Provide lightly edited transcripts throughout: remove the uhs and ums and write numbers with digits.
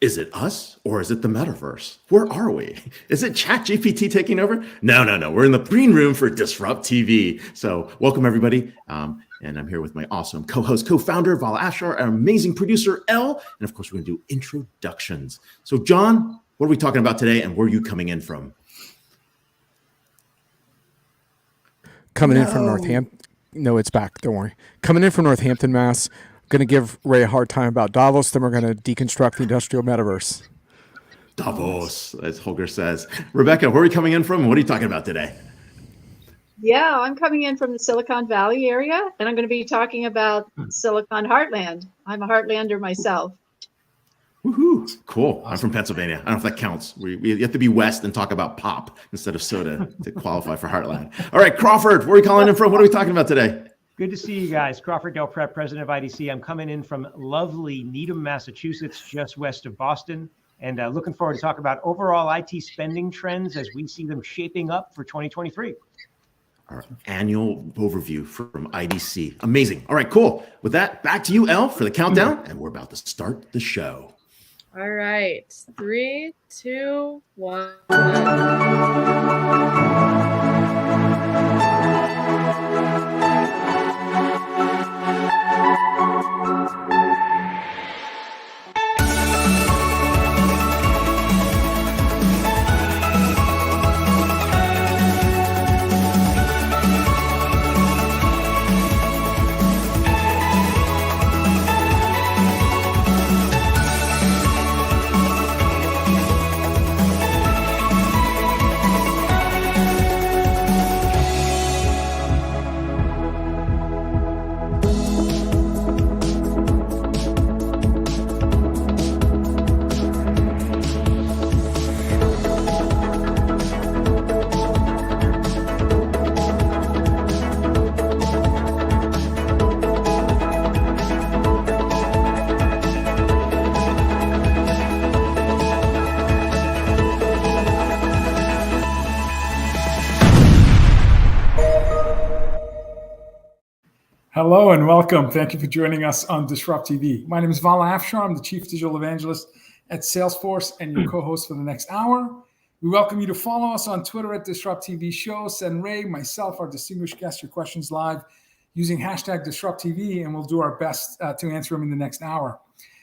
Is it us or is it the metaverse? Where are we? Is it ChatGPT taking over? No. We're in the green room for DisrupTV. So welcome everybody. And I'm here with my awesome co-host, co-founder, Vala Afshar, our amazing producer, Elle. And of course, we're going to do introductions. So John, what are we talking about today and where are you coming in from? Coming in from Northampton. No, it's back. Don't worry. Coming in from Northampton, Mass. Going to give Ray a hard time about Davos. Then we're going to deconstruct the industrial metaverse. Davos, as Holger says. Rebecca, where are we coming in from? What are you talking about today? Yeah, I'm coming in from the Silicon Valley area, and I'm going to be talking about Silicon Heartland. I'm a Heartlander myself. Woohoo! Cool. I'm from Pennsylvania. I don't know if that counts. We have to be West and talk about pop instead of soda to qualify for Heartland. All right, Crawford, where are you calling in from? What are we talking about today? Good to see you guys. Crawford Del Pete, president of IDC. I'm coming in from lovely Needham, Massachusetts, just west of Boston, and looking forward to talk about overall IT spending trends as we see them shaping up for 2023. Our annual overview from IDC. Amazing. All right, cool. With that, back to you, Elle, for the countdown, and we're about to start the show. All right, 3, 2, 1. Hello and welcome. Thank you for joining us on DisrupTV. My name is Vala Afshar. I'm the Chief Digital Evangelist at Salesforce and your co-host for the next hour. We welcome you to follow us on Twitter at DisrupTV Show. Send Ray, myself, our distinguished guest, your questions live using hashtag DisrupTV, and we'll do our best to answer them in the next hour.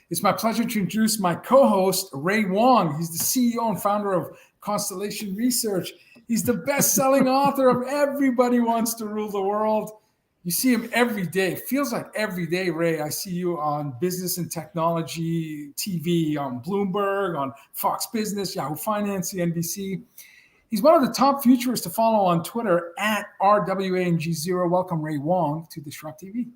It's my pleasure to introduce my co-host, Ray Wang. He's the CEO and founder of Constellation Research. He's the best-selling author of Everybody Wants to Rule the World. You see him every day. Feels like every day, Ray. I see you on Business and Technology TV, on Bloomberg, on Fox Business, Yahoo Finance, CNBC. He's one of the top futurists to follow on Twitter at RWANG0. Welcome, Ray Wang, to DisrupTV.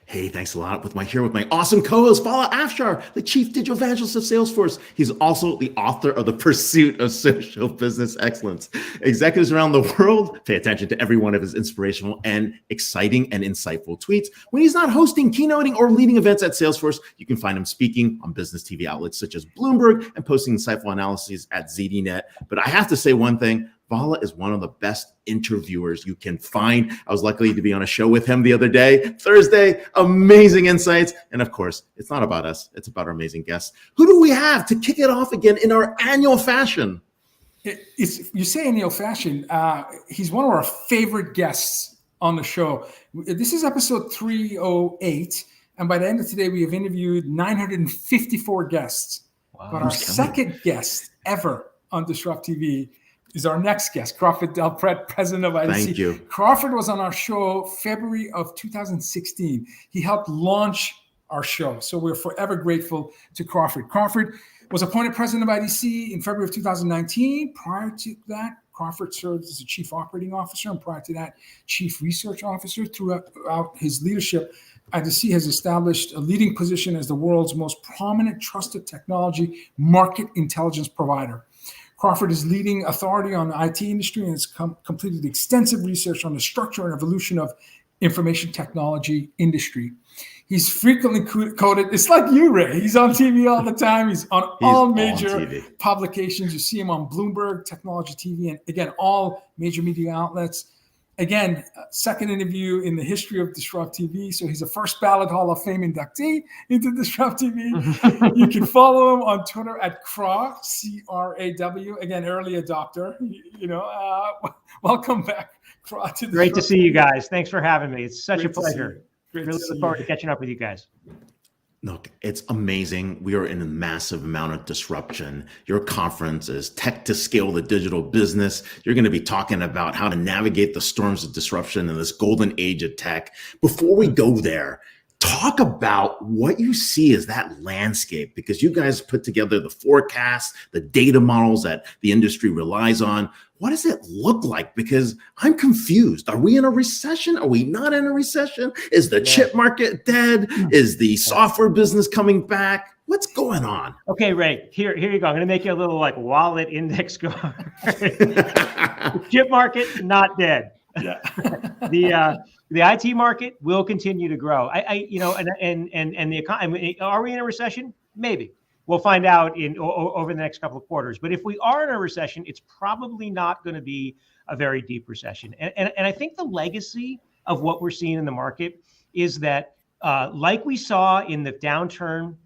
Hey, thanks a lot. With my awesome co-host, Vala Afshar, the Chief Digital Evangelist of Salesforce. He's also the author of The Pursuit of Social Business Excellence. Executives around the world pay attention to every one of his inspirational and exciting and insightful tweets. When he's not hosting, keynoting, or leading events at Salesforce, you can find him speaking on business TV outlets such as Bloomberg and posting insightful analyses at ZDNet. But I have to say one thing. Vala is one of the best interviewers you can find. I was lucky to be on a show with him the other day, Thursday. Amazing insights. And of course, it's not about us. It's about our amazing guests. Who do we have to kick it off again in our annual fashion? You say annual fashion. He's one of our favorite guests on the show. This is episode 308. And by the end of today, we have interviewed 954 guests. Wow. But our second guest ever on DisrupTV is our next guest, Crawford Del Pete, president of IDC. Thank you. Crawford was on our show February of 2016. He helped launch our show. So we're forever grateful to Crawford. Crawford was appointed president of IDC in February of 2019. Prior to that, Crawford served as a chief operating officer, and prior to that, chief research officer. Throughout his leadership, IDC has established a leading position as the world's most prominent trusted technology market intelligence provider. Crawford is leading authority on the IT industry and has completed extensive research on the structure and evolution of information technology industry. He's frequently quoted. It's like you, Ray. He's on TV all the time. He's on all major publications. You see him on Bloomberg, Technology TV, and again, all major media outlets. Again, second interview in the history of DisrupTV. So he's a first ballot Hall of Fame inductee into DisrupTV. You can follow him on Twitter at Craw, C-R-A-W. Again, early adopter. Welcome back, Craw. Great to see you guys. Thanks for having me. It's such a pleasure. Great Really look forward to catching up with you guys. Look, it's amazing. We are in a massive amount of disruption. Your conference is Tech to Scale the Digital Business. You're going to be talking about how to navigate the storms of disruption in this golden age of tech. Before we go there, talk about what you see as that landscape, because you guys put together the forecasts, the data models that the industry relies on. What does it look like? Because I'm confused. Are we in a recession? Are we not in a recession? Is the chip market dead? Is the software business coming back? What's going on? Okay, Ray, here you go. I'm going to make you a little like wallet index card. The chip market, not dead. Yeah. The IT market will continue to grow. And the economy. Are we in a recession? Maybe. We'll find out over the next couple of quarters. But if we are in a recession, it's probably not going to be a very deep recession. And I think the legacy of what we're seeing in the market is that, like we saw in the downturn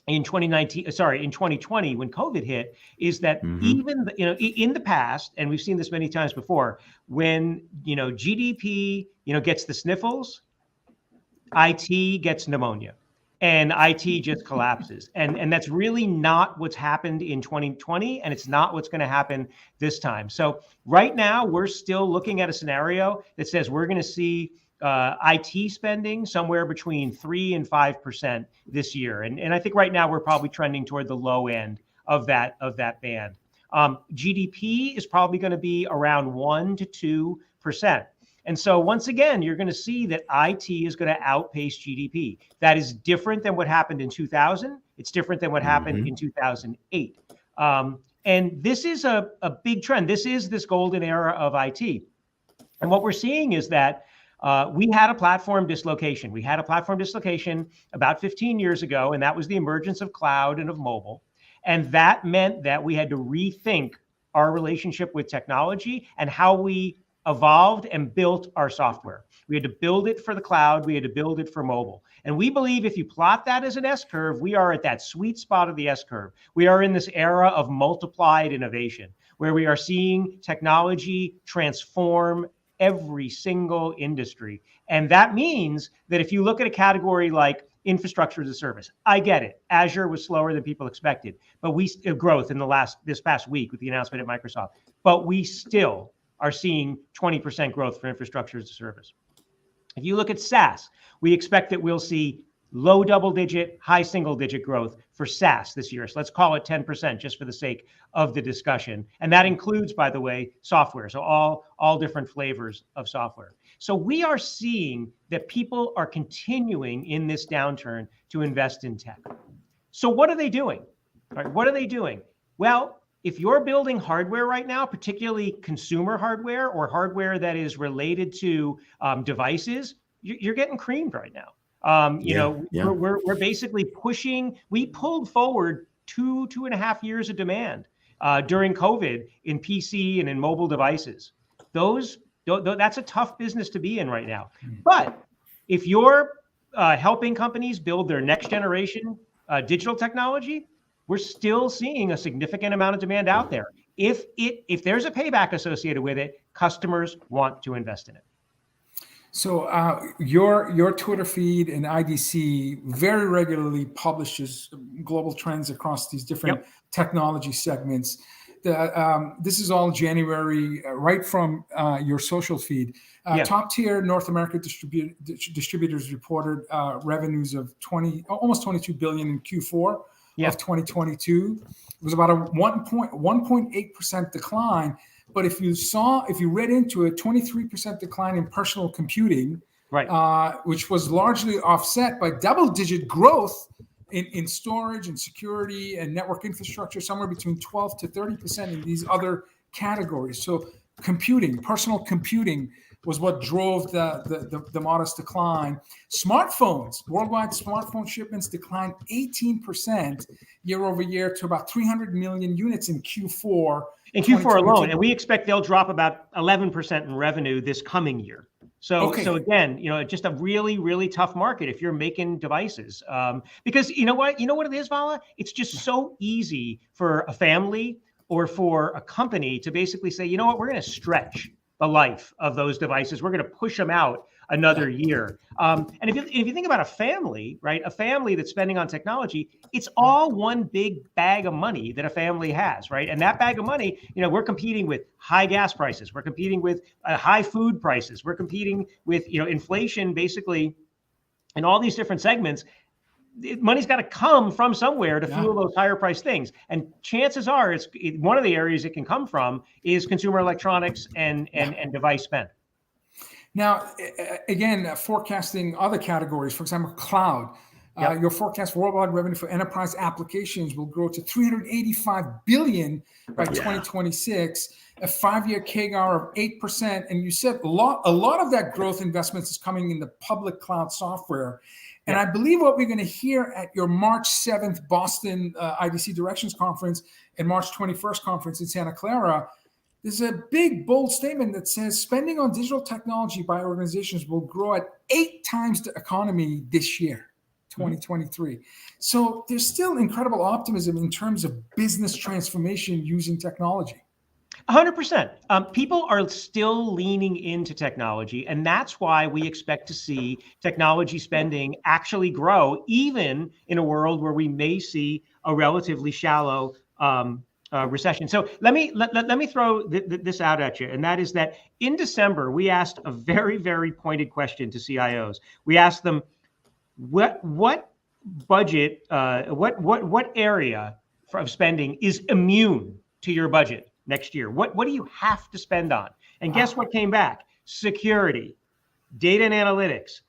in 2020 when COVID hit, is that even in the past, and we've seen this many times before, when GDP gets the sniffles, IT gets pneumonia. And IT just collapses. And that's really not what's happened in 2020, and it's not what's going to happen this time. So right now, we're still looking at a scenario that says we're going to see IT spending somewhere between 3% and 5% this year. And I think right now we're probably trending toward the low end of that band. GDP is probably going to be around 1% to 2%. And so once again, you're going to see that IT is going to outpace GDP. That is different than what happened in 2000. It's different than what happened in 2008. And this is a big trend. This is this golden era of IT. And what we're seeing is that we had a platform dislocation. We had a platform dislocation about 15 years ago, and that was the emergence of cloud and of mobile. And that meant that we had to rethink our relationship with technology and how we evolved and built our software. We had to build it for the cloud. We had to build it for mobile. And we believe if you plot that as an S-curve, we are at that sweet spot of the S-curve. We are in this era of multiplied innovation, where we are seeing technology transform every single industry. And that means that if you look at a category like infrastructure as a service, I get it. Azure was slower than people expected, but we growth in this past week with the announcement at Microsoft, but we still are seeing 20% growth for infrastructure as a service. If you look at SaaS, we expect that we'll see low double-digit, high single-digit growth for SaaS this year. So let's call it 10% just for the sake of the discussion. And that includes, by the way, software. So all different flavors of software. So we are seeing that people are continuing in this downturn to invest in tech. So what are they doing? All right, what are they doing? Well, if you're building hardware right now, particularly consumer hardware or hardware that is related to devices, you're getting creamed right now. We're basically pushing. We pulled forward 2.5 years of demand during COVID in PC and in mobile devices. That's a tough business to be in right now. But if you're helping companies build their next generation digital technology, we're still seeing a significant amount of demand out there. If there's a payback associated with it, customers want to invest in it. So your Twitter feed and IDC very regularly publishes global trends across these different technology segments. This is all January, right from your social feed. Top tier North America distributors reported revenues of almost 22 billion in Q4 of 2022. It was about a 1.8% decline. But if you read into it, 23% decline in personal computing, which was largely offset by double-digit growth in storage and security and network infrastructure, somewhere between 12 to 30% in these other categories. So personal computing was what drove the modest decline. Smartphones, worldwide smartphone shipments declined 18% year over year to about 300 million units in Q4. In Q4 alone, and we expect they'll drop about 11% in revenue this coming year. So again, just a really, really tough market if you're making devices. Because you know what it is, Vala? It's just so easy for a family or for a company to basically say, you know what, we're going to stretch the life of those devices. We're going to push them out another year. And if you think about a family, right, a family that's spending on technology, it's all one big bag of money that a family has, right? And that bag of money, we're competing with high gas prices. We're competing with high food prices. We're competing with, inflation basically in all these different segments. Money's got to come from somewhere to fuel those higher priced things. And chances are one of the areas it can come from is consumer electronics and device spend. Now, again, forecasting other categories, for example, cloud. Your forecast for worldwide revenue for enterprise applications will grow to $385 billion by 2026, a 5-year CAGR of 8%. And you said a lot of that growth investments is coming in the public cloud software. And I believe what we're going to hear at your March 7th Boston IDC Directions Conference and March 21st conference in Santa Clara, there's a big, bold statement that says spending on digital technology by organizations will grow at 8 times the economy this year, 2023. So there's still incredible optimism in terms of business transformation using technology. 100%. People are still leaning into technology, and that's why we expect to see technology spending actually grow, even in a world where we may see a relatively shallow recession. So let me throw this out at you, and that is that in December we asked a very, very pointed question to CIOs. We asked them, what budget, what area of spending is immune to your budget next year? What do you have to spend on? And guess what came back? Security, data and analytics,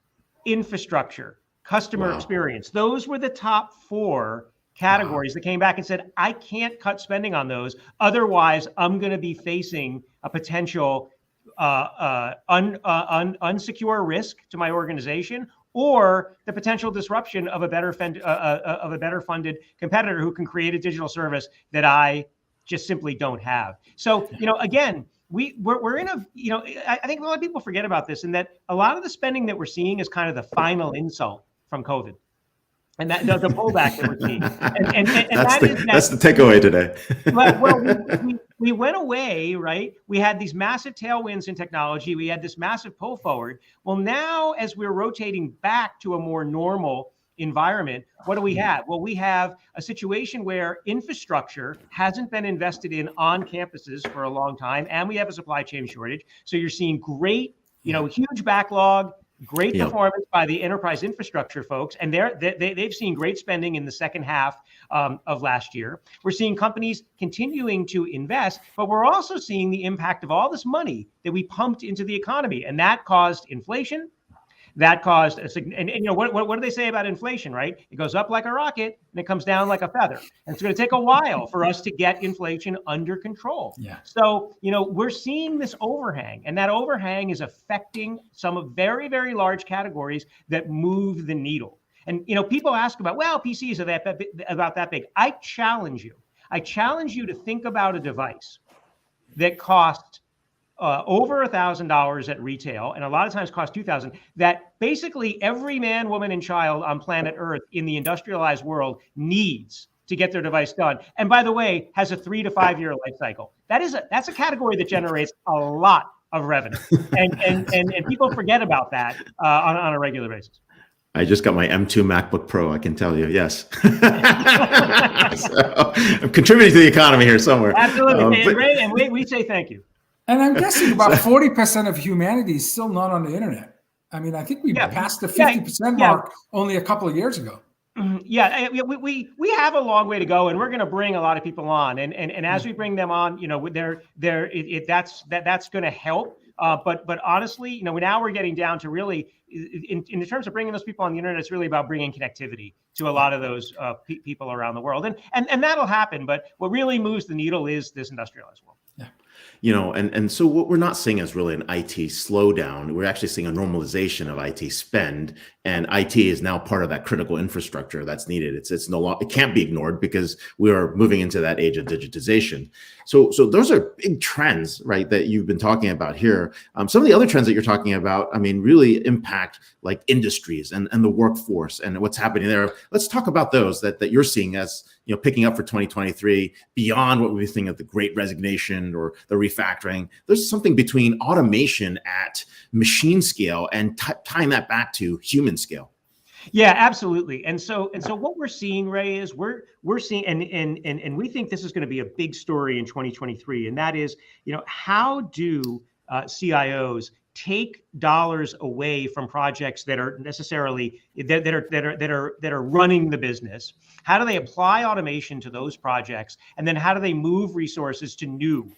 infrastructure, customer experience. Those were the top 4 categories that came back and said, I can't cut spending on those. Otherwise, I'm going to be facing a potential unsecure risk to my organization, or the potential disruption of a better funded competitor who can create a digital service that I just simply don't have. So, again, we're in a, I think a lot of people forget about this, and that a lot of the spending that we're seeing is kind of the final insult from COVID. And that the pullback that we're seeing, and that's the takeaway today. we went away, right? We had these massive tailwinds in technology. We had this massive pull forward. Well, now as we're rotating back to a more normal environment, what do we have? Well, we have a situation where infrastructure hasn't been invested in on campuses for a long time, and we have a supply chain shortage. So you're seeing great, huge backlog. Great performance by the enterprise infrastructure folks, and they've seen great spending in the second half of last year. We're seeing companies continuing to invest, but we're also seeing the impact of all this money that we pumped into the economy, and that caused inflation. That caused what do they say about inflation, right? It goes up like a rocket and it comes down like a feather. And it's going to take a while for us to get inflation under control. So, we're seeing this overhang, and that overhang is affecting some of very, very large categories that move the needle. And, people ask about, well, PCs are about that big. I challenge you to think about a device that costs over $1,000 at retail, and a lot of times cost $2,000, that basically every man, woman, and child on planet Earth in the industrialized world needs to get their device done. And by the way, has a 3 to 5 year life cycle. That's a category that generates a lot of revenue, and people forget about that on a regular basis. I just got my M2 MacBook Pro, I can tell you, yes. So, I'm contributing to the economy here somewhere. Absolutely, and we say thank you. And I'm guessing about 40% of humanity is still not on the internet. I mean, I think we passed the 50% mark only a couple of years ago. Yeah, we have a long way to go, and we're going to bring a lot of people on, and as we bring them on, that's going to help. But honestly, now we're getting down to really, in terms of bringing those people on the internet, it's really about bringing connectivity to a lot of those people around the world, and that'll happen. But what really moves the needle is this industrialized world. Yeah. And so what we're not seeing is really an IT slowdown. We're actually seeing a normalization of IT spend, and IT is now part of that critical infrastructure that's needed. It's no longer, it can't be ignored because we are moving into that age of digitization. So those are big trends, right, that you've been talking about here. Some of the other trends that you're talking about, I mean, really impact like industries and the workforce and what's happening there. Let's talk about those that you're seeing as picking up for 2023 beyond what we think of the Great Resignation or the refactoring. There's something between automation at machine scale and tying that back to human scale. Yeah, absolutely. And so what we're seeing, Ray, is we're seeing, and we think this is going to be a big story in 2023, and that is, how do CIOs take dollars away from projects that are necessarily that are running the business? How do they apply automation to those projects, and then how do they move resources to new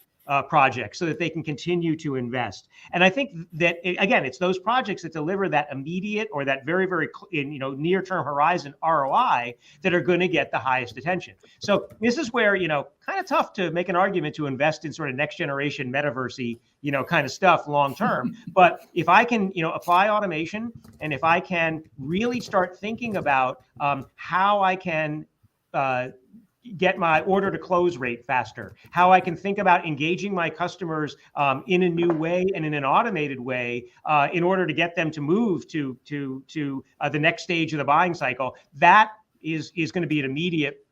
projects so that they can continue to invest? And I think that again, it's those projects that deliver that immediate or that very, very near-term horizon ROI that are going to get the highest attention. So this is where kind of tough to make an argument to invest in sort of next generation metaversey kind of stuff long term. But if I can apply automation, and if I can really start thinking about how I can get my order to close rate faster, how I can think about engaging my customers in a new way and in an automated way in order to get them to move to the next stage of the buying cycle, that is going to be an immediate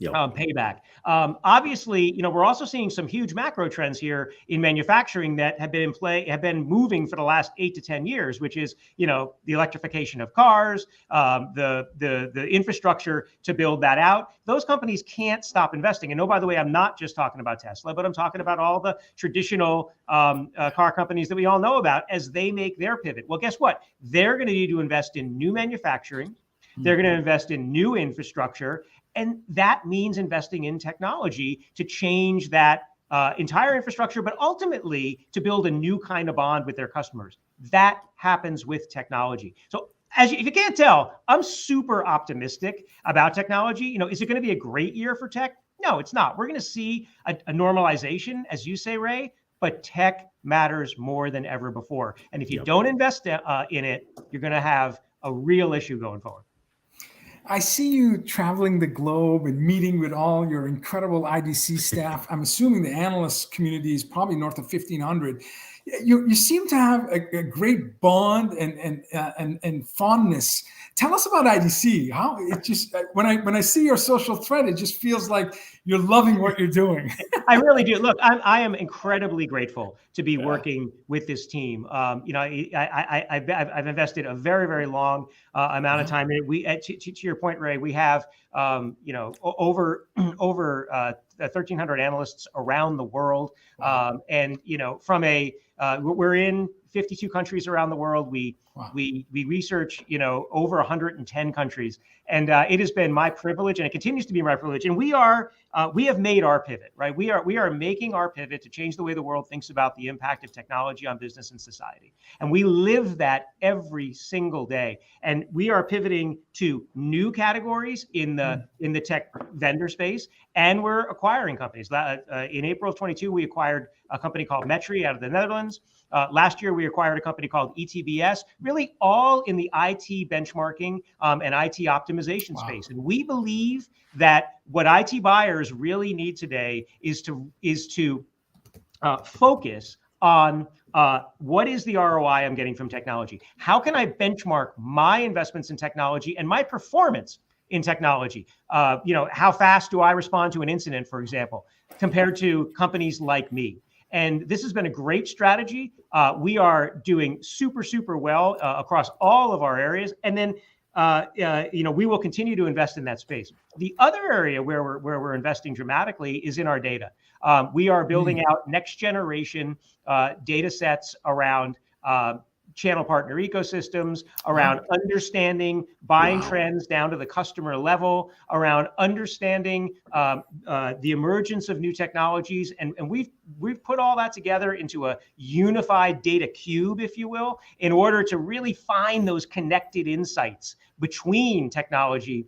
payback. Obviously, we're also seeing some huge macro trends here in manufacturing that have been moving for the last 8 to 10 years, which is, the electrification of cars, the infrastructure to build that out. Those companies can't stop investing. And by the way, I'm not just talking about Tesla, but I'm talking about all the traditional car companies that we all know about as they make their pivot. Well, guess what? They're going to need to invest in new manufacturing. They're going to invest in new infrastructure. And that means investing in technology to change that entire infrastructure, but ultimately to build a new kind of bond with their customers. That happens with technology. So if you can't tell, I'm super optimistic about technology. Is it going to be a great year for tech? No, it's not. We're going to see a normalization, as you say, Ray, but tech matters more than ever before. And if you don't invest in it, you're going to have a real issue going forward. I see you traveling the globe and meeting with all your incredible IDC staff. I'm assuming the analyst community is probably north of 1,500. You seem to have a great bond and fondness. Tell us about IDC. How it just when I see your social thread, it just feels like you're loving what you're doing. I really do. Look, I am incredibly grateful to be working with this team. I've invested a very, very long amount of time in it. We, to your point, Ray, we have over 1,300 analysts around the world, and from we're in 52 countries around the world. We research over 110 countries, and it has been my privilege, and it continues to be my privilege. And we have made our pivot, right? We are making our pivot to change the way the world thinks about the impact of technology on business and society, and we live that every single day. And we are pivoting to new categories in the tech vendor space, and we're acquiring companies. In April of 22, we acquired a company called Metri out of the Netherlands. Last year, we acquired a company called ETBS, really all in the IT benchmarking and IT optimization space. And we believe that what IT buyers really need today is to focus on what is the ROI I'm getting from technology? How can I benchmark my investments in technology and my performance in technology? How fast do I respond to an incident, for example, compared to companies like me? And this has been a great strategy. We are doing super, super well across all of our areas. And then, we will continue to invest in that space. The other area where we're investing dramatically is in our data. We are building out next generation data sets around channel partner ecosystems, around understanding buying trends down to the customer level, around understanding the emergence of new technologies. And we've put all that together into a unified data cube, if you will, in order to really find those connected insights between technology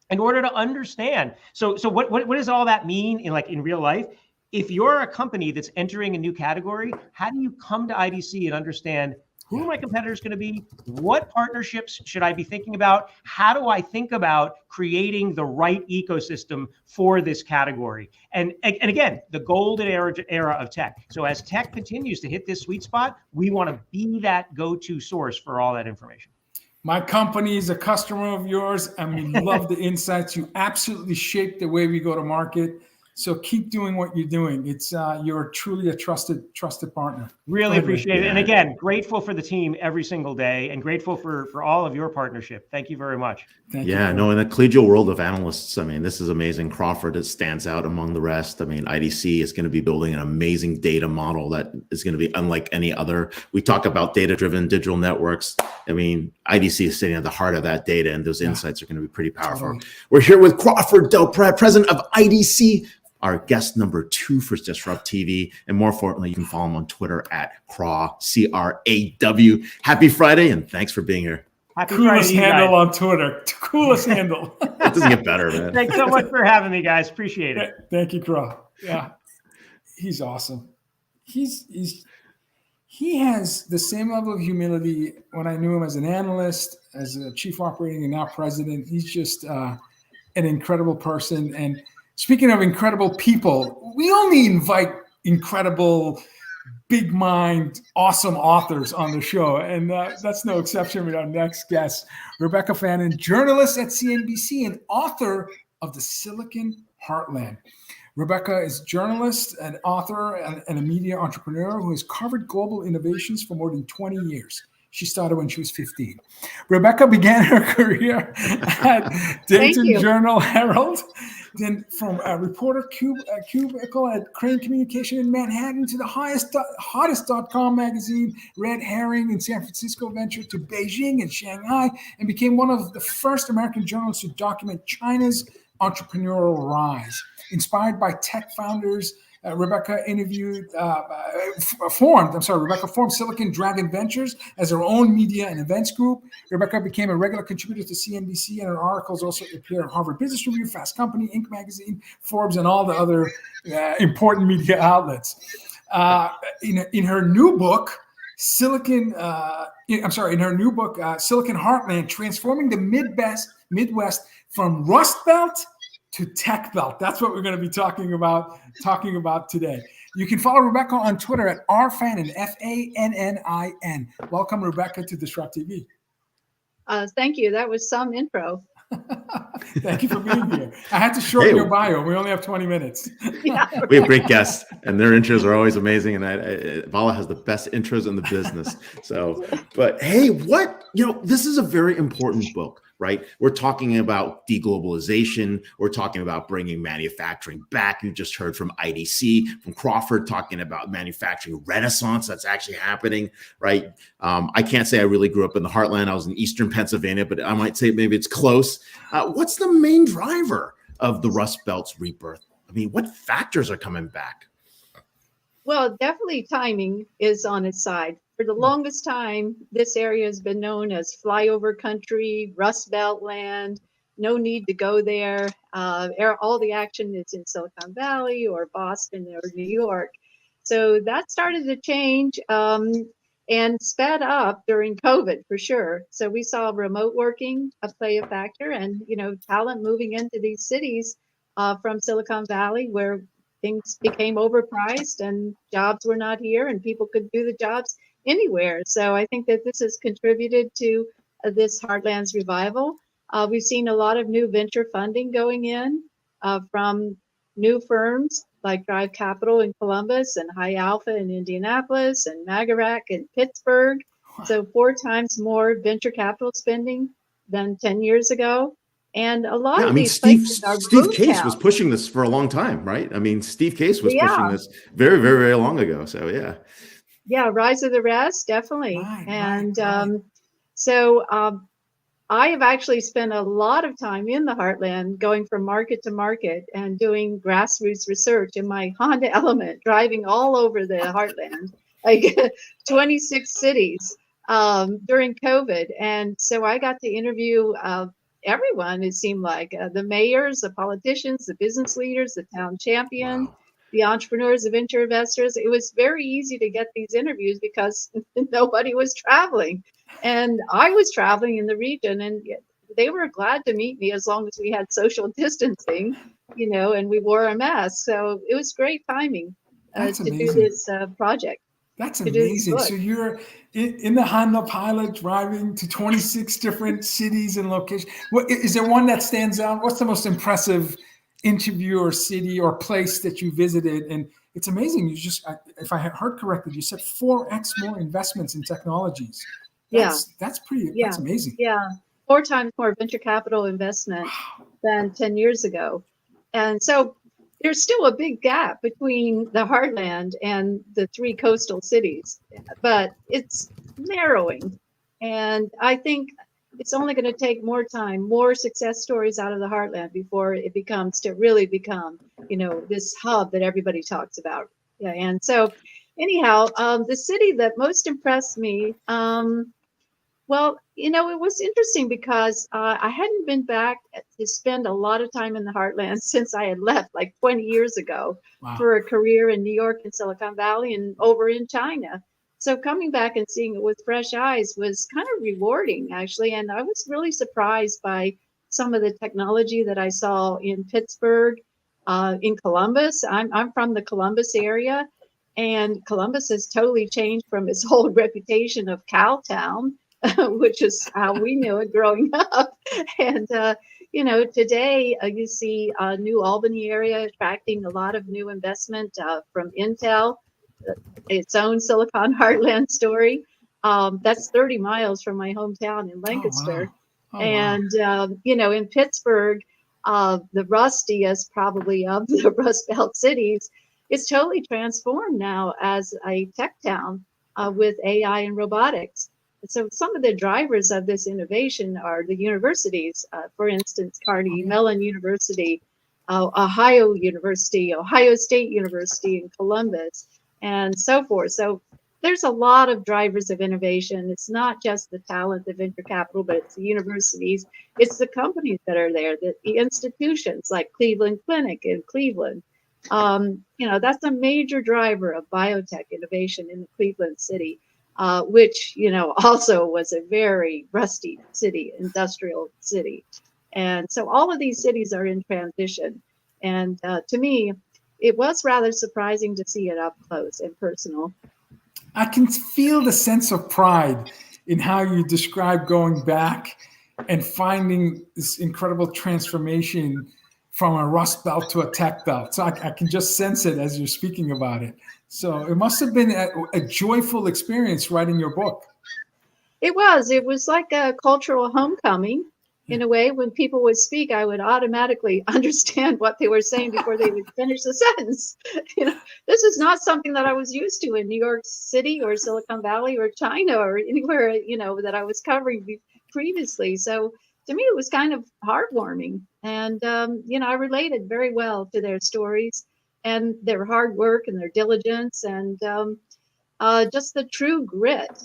in order to understand. So what does all that mean in real life? if you're a company that's entering a new category, how do you come to IDC and understand who are my competitors going to be? What partnerships should I be thinking about? How do I think about creating the right ecosystem for this category? And again, the golden era of tech. So as tech continues to hit this sweet spot, we want to be that go-to source for all that information. My company is a customer of yours, and we love the insights. You absolutely shape the way we go to market. So keep doing what you're doing. It's you're truly a trusted partner. Really appreciate it. And again, grateful for the team every single day, and grateful for all of your partnership. Thank you very much. Thank you. No, in the collegial world of analysts, I mean, this is amazing. Crawford, it stands out among the rest. I mean, IDC is going to be building an amazing data model that is going to be unlike any other. We talk about data-driven digital networks. I mean, IDC is sitting at the heart of that data, and those insights are going to be pretty powerful. Totally. We're here with Crawford Del Pete, president of IDC, our guest number 2 for DisrupTV. And more importantly, you can follow him on Twitter at Craw, C-R-A-W. Happy Friday, and thanks for being here. Happy Coolest Friday, handle on Twitter. Coolest handle. It doesn't get better, man. Thanks so much for having me, guys. Appreciate it. Thank you, Craw. Yeah, he's awesome. He has the same level of humility when I knew him as an analyst, as a chief operating, and now president. He's just an incredible person. And speaking of incredible people, we only invite incredible, big mind, awesome authors on the show. And that's no exception with our next guest, Rebecca Fannin, journalist at CNBC and author of The Silicon Heartland. Rebecca is a journalist, an author, and a media entrepreneur who has covered global innovations for more than 20 years. She started when she was 15. Rebecca began her career at Dayton Journal Herald, then from a reporter cubicle at Crane Communication in Manhattan to the hottest.com magazine, Red Herring in San Francisco, ventured to Beijing and Shanghai, and became one of the first American journalists to document China's entrepreneurial rise. Inspired by tech founders, Rebecca formed Silicon Dragon Ventures as her own media and events group. Rebecca became a regular contributor to CNBC, and her articles also appear in Harvard Business Review, Fast Company, Inc. magazine, Forbes, and all the other important media outlets. In her new book, Silicon Heartland, Transforming the Midwest from Rust Belt to Tech Belt. That's what we're going to be talking about today. You can follow Rebecca on Twitter at rfannin, Fannin. Welcome, Rebecca, to DisrupTV. Thank you. That was some intro. Thank you for being here. I had to shorten your bio. We only have 20 minutes. Yeah, We have great guests, and their intros are always amazing. And Vala has the best intros in the business. So, but hey, this is a very important book, right? We're talking about deglobalization. We're talking about bringing manufacturing back. You just heard from IDC, from Crawford, talking about manufacturing renaissance that's actually happening, right? I can't say I really grew up in the heartland. I was in Eastern Pennsylvania, but I might say maybe it's close. What's the main driver of the Rust Belt's rebirth? I mean, what factors are coming back? Well, definitely timing is on its side. For the longest time, this area has been known as flyover country, Rust Belt land, no need to go there. All the action is in Silicon Valley or Boston or New York. So that started to change and sped up during COVID for sure. So we saw remote working play a factor, and talent moving into these cities from Silicon Valley where things became overpriced and jobs were not here and people could do the jobs anywhere. So I think that this has contributed to this Heartlands revival. We've seen a lot of new venture funding going in from new firms like Drive Capital in Columbus and High Alpha in Indianapolis and Magarac in Pittsburgh. So 4 times more venture capital spending than 10 years ago. And a lot of these places are Steve Case was pushing this for a long time, right? I mean, Steve Case was pushing this very, very, very long ago. So yeah, rise of the rest, definitely. Right. So I have actually spent a lot of time in the Heartland, going from market to market and doing grassroots research in my Honda Element, driving all over the Heartland, like 26 cities during COVID. And so I got to interview everyone, it seemed like, the mayors, the politicians, the business leaders, the town champion. the entrepreneurs, the venture investors. It was very easy to get these interviews because nobody was traveling. And I was traveling in the region, and they were glad to meet me as long as we had social distancing, and we wore a mask. So it was great timing to do this project. That's amazing. So you're in the Honda Pilot driving to 26 different cities and locations. Is there one that stands out? What's the most impressive interview or city or place that you visited? And it's amazing. You just, if I heard correctly, you said 4x more investments in technologies. That's amazing. Yeah. 4 times more venture capital investment than 10 years ago. And so there's still a big gap between the Heartland and the 3 coastal cities, but it's narrowing. And I think it's only going to take more time, more success stories out of the Heartland before it really become, this hub that everybody talks about. Yeah. And so anyhow, the city that most impressed me, it was interesting because I hadn't been back to spend a lot of time in the Heartland since I had left like 20 years ago for a career in New York and Silicon Valley and over in China. So coming back and seeing it with fresh eyes was kind of rewarding, actually. And I was really surprised by some of the technology that I saw in Pittsburgh, in Columbus. I'm from the Columbus area, and Columbus has totally changed from its whole reputation of cow town, which is how we knew it growing up. And, today you see New Albany area attracting a lot of new investment from Intel, its own Silicon Heartland story. That's 30 miles from my hometown in Lancaster. And, in Pittsburgh, the rustiest probably of the Rust Belt cities, it's totally transformed now as a tech town with AI and robotics. So some of the drivers of this innovation are the universities, for instance, Carnegie Mellon University, Ohio University, Ohio State University in Columbus, and so forth. So there's a lot of drivers of innovation. It's not just the talent, the venture capital, but it's the universities, it's the companies that are there, the institutions like Cleveland Clinic in Cleveland. That's a major driver of biotech innovation in the Cleveland city. Which, also was a very rusty city, industrial city. And so all of these cities are in transition. And to me, it was rather surprising to see it up close and personal. I can feel the sense of pride in how you describe going back and finding this incredible transformation from a rust belt to a tech belt. So I can just sense it as you're speaking about it. So it must have been a joyful experience writing your book. It was like a cultural homecoming in a way. When people would speak, I would automatically understand what they were saying before they would finish the sentence. This is not something that I was used to in New York City or Silicon Valley or China or anywhere, that I was covering previously. So to me, it was kind of heartwarming. And, I related very well to their stories and their hard work and their diligence and just the true grit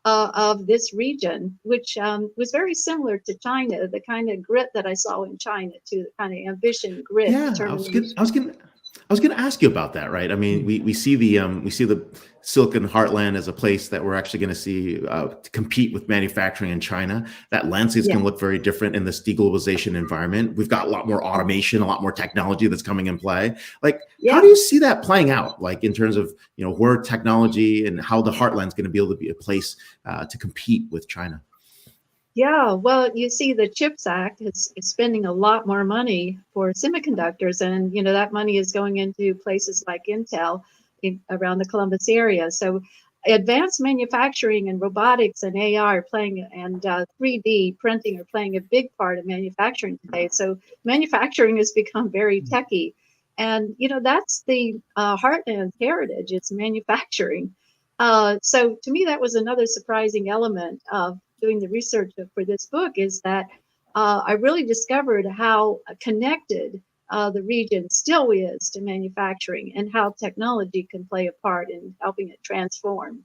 of this region, which was very similar to China, the kind of grit that I saw in China too, the kind of ambition, grit, determination. I was going to ask you about that, right? I mean, we see the Silicon Heartland as a place that we're actually going to see to compete with manufacturing in China. That landscape is going to look very different in this deglobalization environment. We've got a lot more automation, a lot more technology that's coming in play. How do you see that playing out? Like in terms of where technology and how the Heartland is going to be able to be a place to compete with China. Yeah, well, you see, the CHIPS Act is spending a lot more money for semiconductors, and that money is going into places like Intel around the Columbus area. So, advanced manufacturing and robotics and AI are playing, and 3D printing are playing a big part of manufacturing today. So, manufacturing has become very techy, and that's the Heartland heritage. It's manufacturing. So, to me, that was another surprising element of doing the research for this book, is that I really discovered how connected the region still is to manufacturing and how technology can play a part in helping it transform.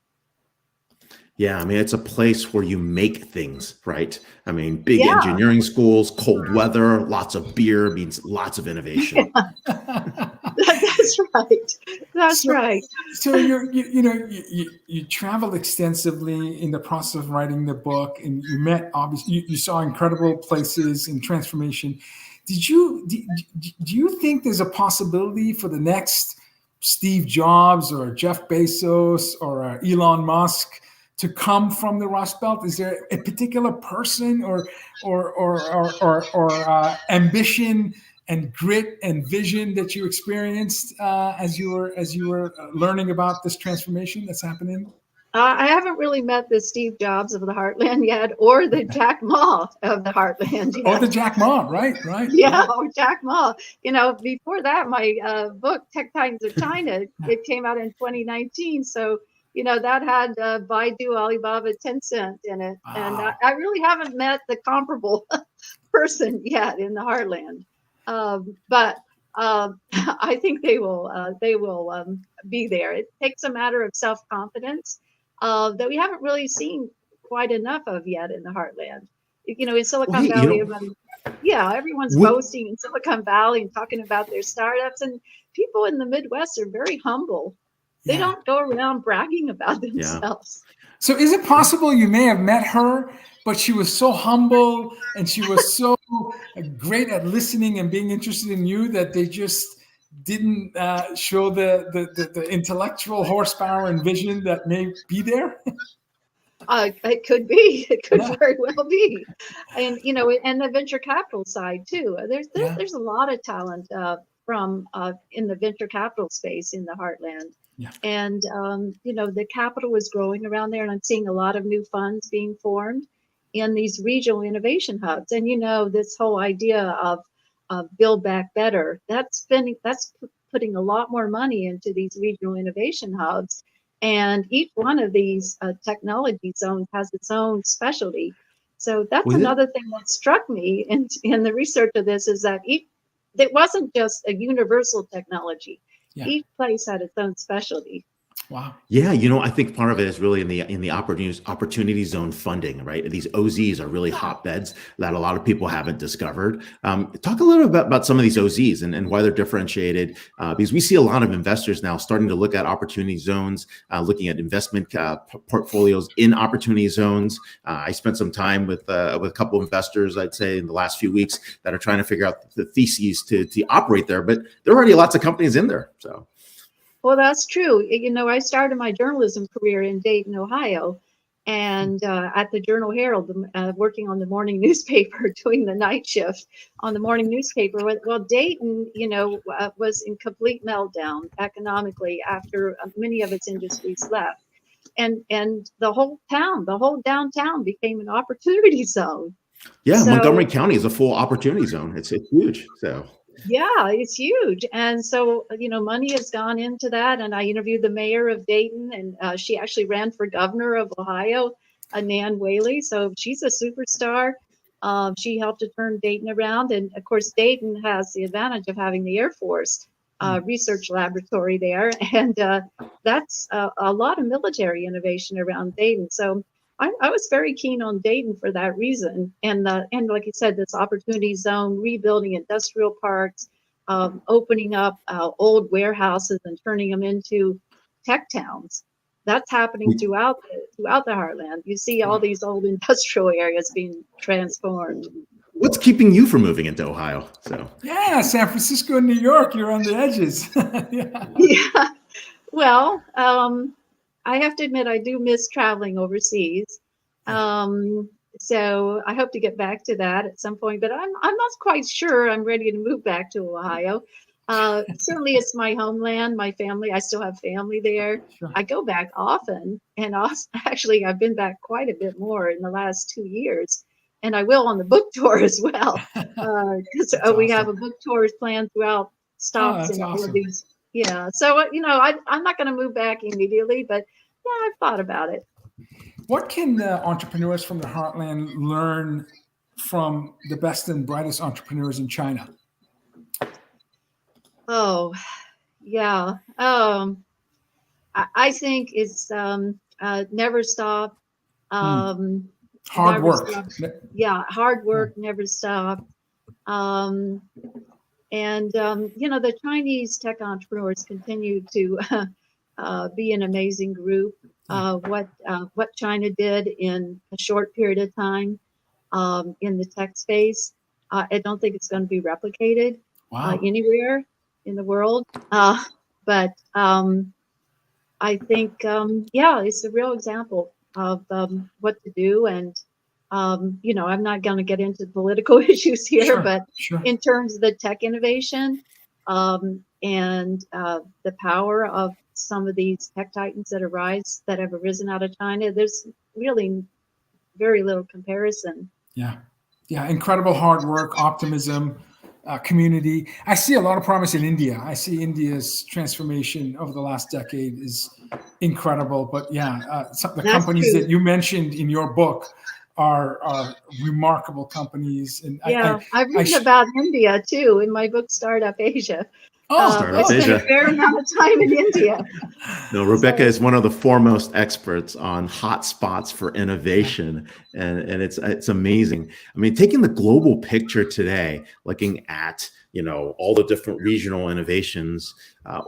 Yeah, I mean, it's a place where you make things, right? I mean, big engineering schools, cold weather, lots of beer means lots of innovation. That's right. That's right. So you traveled extensively in the process of writing the book, and you met obviously you saw incredible places and transformation. Do you think there's a possibility for the next Steve Jobs or Jeff Bezos or Elon Musk to come from the Rust Belt? Is there a particular person or ambition and grit and vision that you experienced as you were learning about this transformation that's happening? I haven't really met the Steve Jobs of the Heartland yet, or the Jack Ma of the Heartland yet. Oh, the Jack Ma, right. Yeah, or Jack Ma. Before that, my book, Tech Titans of China, it came out in 2019. So, that had Baidu, Alibaba, Tencent in it. Wow. And I really haven't met the comparable person yet in the Heartland. But I think they will be there. It takes a matter of self-confidence that we haven't really seen quite enough of yet in the Heartland. In Silicon Valley, everyone's boasting in Silicon Valley and talking about their startups, and people in the Midwest are very humble. They don't go around bragging about themselves. So is it possible you may have met her, but she was so humble and she was so great at listening and being interested in you that they just didn't show the intellectual horsepower and vision that may be there? It could be. It could very well be. And, and the venture capital side too. There's a lot of talent from in the venture capital space in the Heartland. Yeah. And, the capital is growing around there, and I'm seeing a lot of new funds being formed in these regional innovation hubs. And, this whole idea of Build Back Better, that's putting a lot more money into these regional innovation hubs. And each one of these technology zones has its own specialty. So that's another thing that struck me in the research of this, is that it wasn't just a universal technology. Yeah. Each place had its own specialty. Wow. Yeah, I think part of it is really in the opportunity zone funding, right? These OZs are really hotbeds that a lot of people haven't discovered. Talk a little bit about some of these OZs and why they're differentiated, because we see a lot of investors now starting to look at opportunity zones, looking at investment portfolios in opportunity zones. I spent some time with a couple of investors, I'd say, in the last few weeks that are trying to figure out the theses to operate there, but there are already lots of companies in there. So. Well, that's true. I started my journalism career in Dayton, Ohio, and at the Journal Herald, working on the morning newspaper, doing the night shift on the morning newspaper. Well, Dayton, was in complete meltdown economically after many of its industries left. And the whole downtown became an opportunity zone. Yeah, so, Montgomery County is a full opportunity zone. It's huge. So. Yeah, it's huge. And so, money has gone into that. And I interviewed the mayor of Dayton, and she actually ran for governor of Ohio, Nan Whaley. So she's a superstar. She helped to turn Dayton around. And of course, Dayton has the advantage of having the Air Force research laboratory there. And that's a lot of military innovation around Dayton. So I was very keen on Dayton for that reason. And like you said, this opportunity zone, rebuilding industrial parks, opening up old warehouses and turning them into tech towns. That's happening throughout the Heartland. You see all these old industrial areas being transformed. What's keeping you from moving into Ohio? So San Francisco and New York, you're on the edges. Yeah. Well, I have to admit, I do miss traveling overseas. So I hope to get back to that at some point, but I'm not quite sure I'm ready to move back to Ohio. Certainly it's my homeland, my family. I still have family there. Sure. I go back often, and actually I've been back quite a bit more in the last 2 years, and I will on the book tour as well. Because we have a book tour planned throughout stops in all of these. Yeah, so I'm not going to move back immediately, but yeah, I've thought about it. What can entrepreneurs from the Heartland learn from the best and brightest entrepreneurs in China? Oh, yeah. I think it's never stop. Hard work. Yeah, hard work, never stop. And the Chinese tech entrepreneurs continue to be an amazing group. What China did in a short period of time in the tech space, I don't think it's going to be replicated anywhere in the world. But I think, it's a real example of what to do. And, I'm not going to get into political issues here, but in terms of the tech innovation and the power of some of these tech titans that have arisen out of China, there's really very little comparison. Yeah. Incredible hard work, optimism, community. I see a lot of promise in India. I see India's transformation over the last decade is incredible. But the companies that you mentioned in your book are remarkable companies. And I've written about India too in my book, Startup Asia. I spent a fair amount of time in India. No, Rebecca is one of the foremost experts on hot spots for innovation, and it's amazing. I mean, taking the global picture today, looking at all the different regional innovations,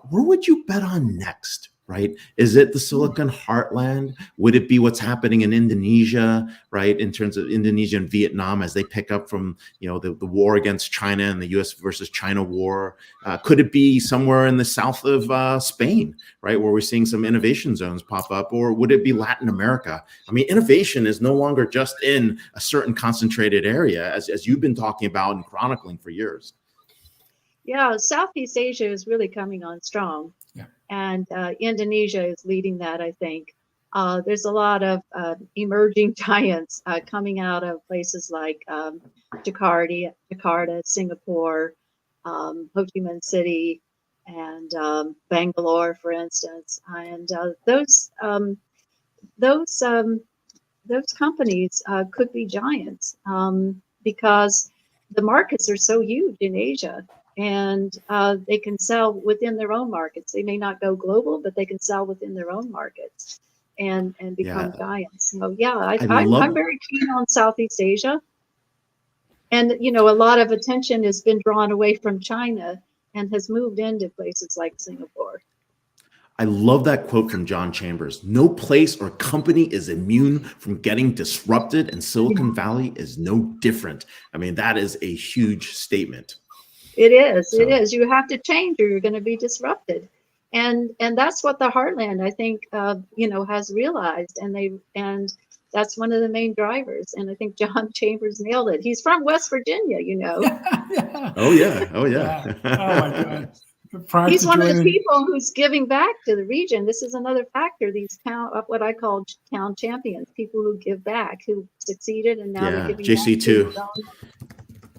where would you bet on next? Right? Is it the Silicon Heartland? Would it be what's happening in Indonesia, right? In terms of Indonesia and Vietnam as they pick up from, the war against China and the US versus China war? Could it be somewhere in the south of Spain, right? Where we're seeing some innovation zones pop up? Or would it be Latin America? I mean, innovation is no longer just in a certain concentrated area, as you've been talking about and chronicling for years. Yeah, Southeast Asia is really coming on strong. Yeah. And Indonesia is leading that, I think. There's a lot of emerging giants coming out of places like Jakarta, Singapore, Ho Chi Minh City, and Bangalore, for instance. And those companies could be giants because the markets are so huge in Asia. And they can sell within their own markets. They may not go global, but they can sell within their own markets and become giants. So I'm very keen on Southeast Asia. And a lot of attention has been drawn away from China and has moved into places like Singapore. I love that quote from John Chambers. No place or company is immune from getting disrupted, and Silicon Valley is no different. I mean, that is a huge statement. It is. It is. You have to change or you're going to be disrupted. And that's what the Heartland, I think, has realized. And that's one of the main drivers. And I think John Chambers nailed it. He's from West Virginia, Oh, yeah. Oh, my God. He's one of the people who's giving back to the region. This is another factor. These what I call town champions, people who give back, who succeeded and now they're giving JC2. back.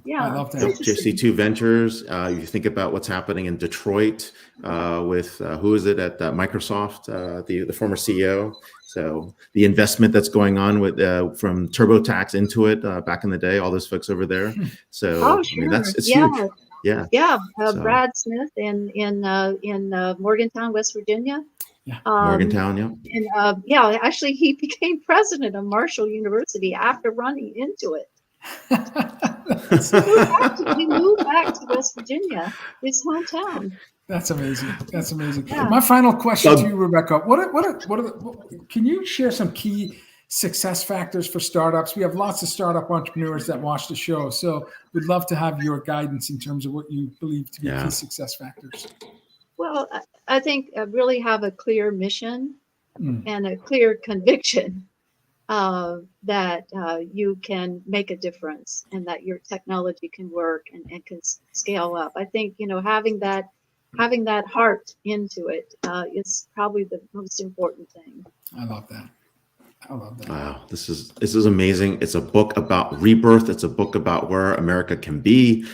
Yeah, I love that. JC2 Ventures. You think about what's happening in Detroit with who is it at Microsoft, the former CEO. So the investment that's going on with from TurboTax into it back in the day, all those folks over there. So sure. I mean, it's huge. Yeah. Brad Smith in Morgantown, West Virginia. Yeah. Morgantown. Yeah. And actually, he became president of Marshall University after running into it. He moved back to West Virginia, his hometown. That's amazing. Yeah. My final question to you, Rebecca, can you share some key success factors for startups? We have lots of startup entrepreneurs that watch the show, so we'd love to have your guidance in terms of what you believe to be key success factors. Well, I think really have a clear mission and a clear conviction that you can make a difference and that your technology can work and can scale up. I think, having that heart into it is probably the most important thing. I love that. Wow, this is amazing. It's a book about rebirth. It's a book about where America can be.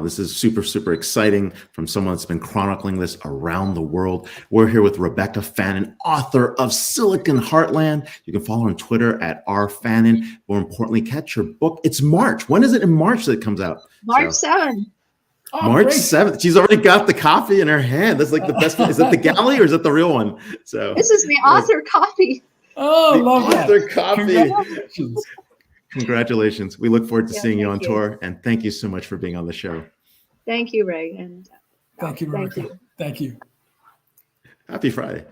This is super, super exciting from someone that's been chronicling this around the world. We're here with Rebecca Fannin, author of Silicon Heartland. You can follow her on Twitter at @rfannin. More importantly, catch her book. It's March. When is it in March that it comes out? March 7th. Oh, March great. 7th. She's already got the copy in her hand. That's like the best one. Is that the galley or is that the real one? So this is the author copy. Oh, love that. Author copy. Congratulations. Congratulations. We look forward to seeing you on thank you. tour. And thank you so much for being on the show. Thank you, Ray. And Thank you, thank Rebecca. you. Thank you. Happy Friday.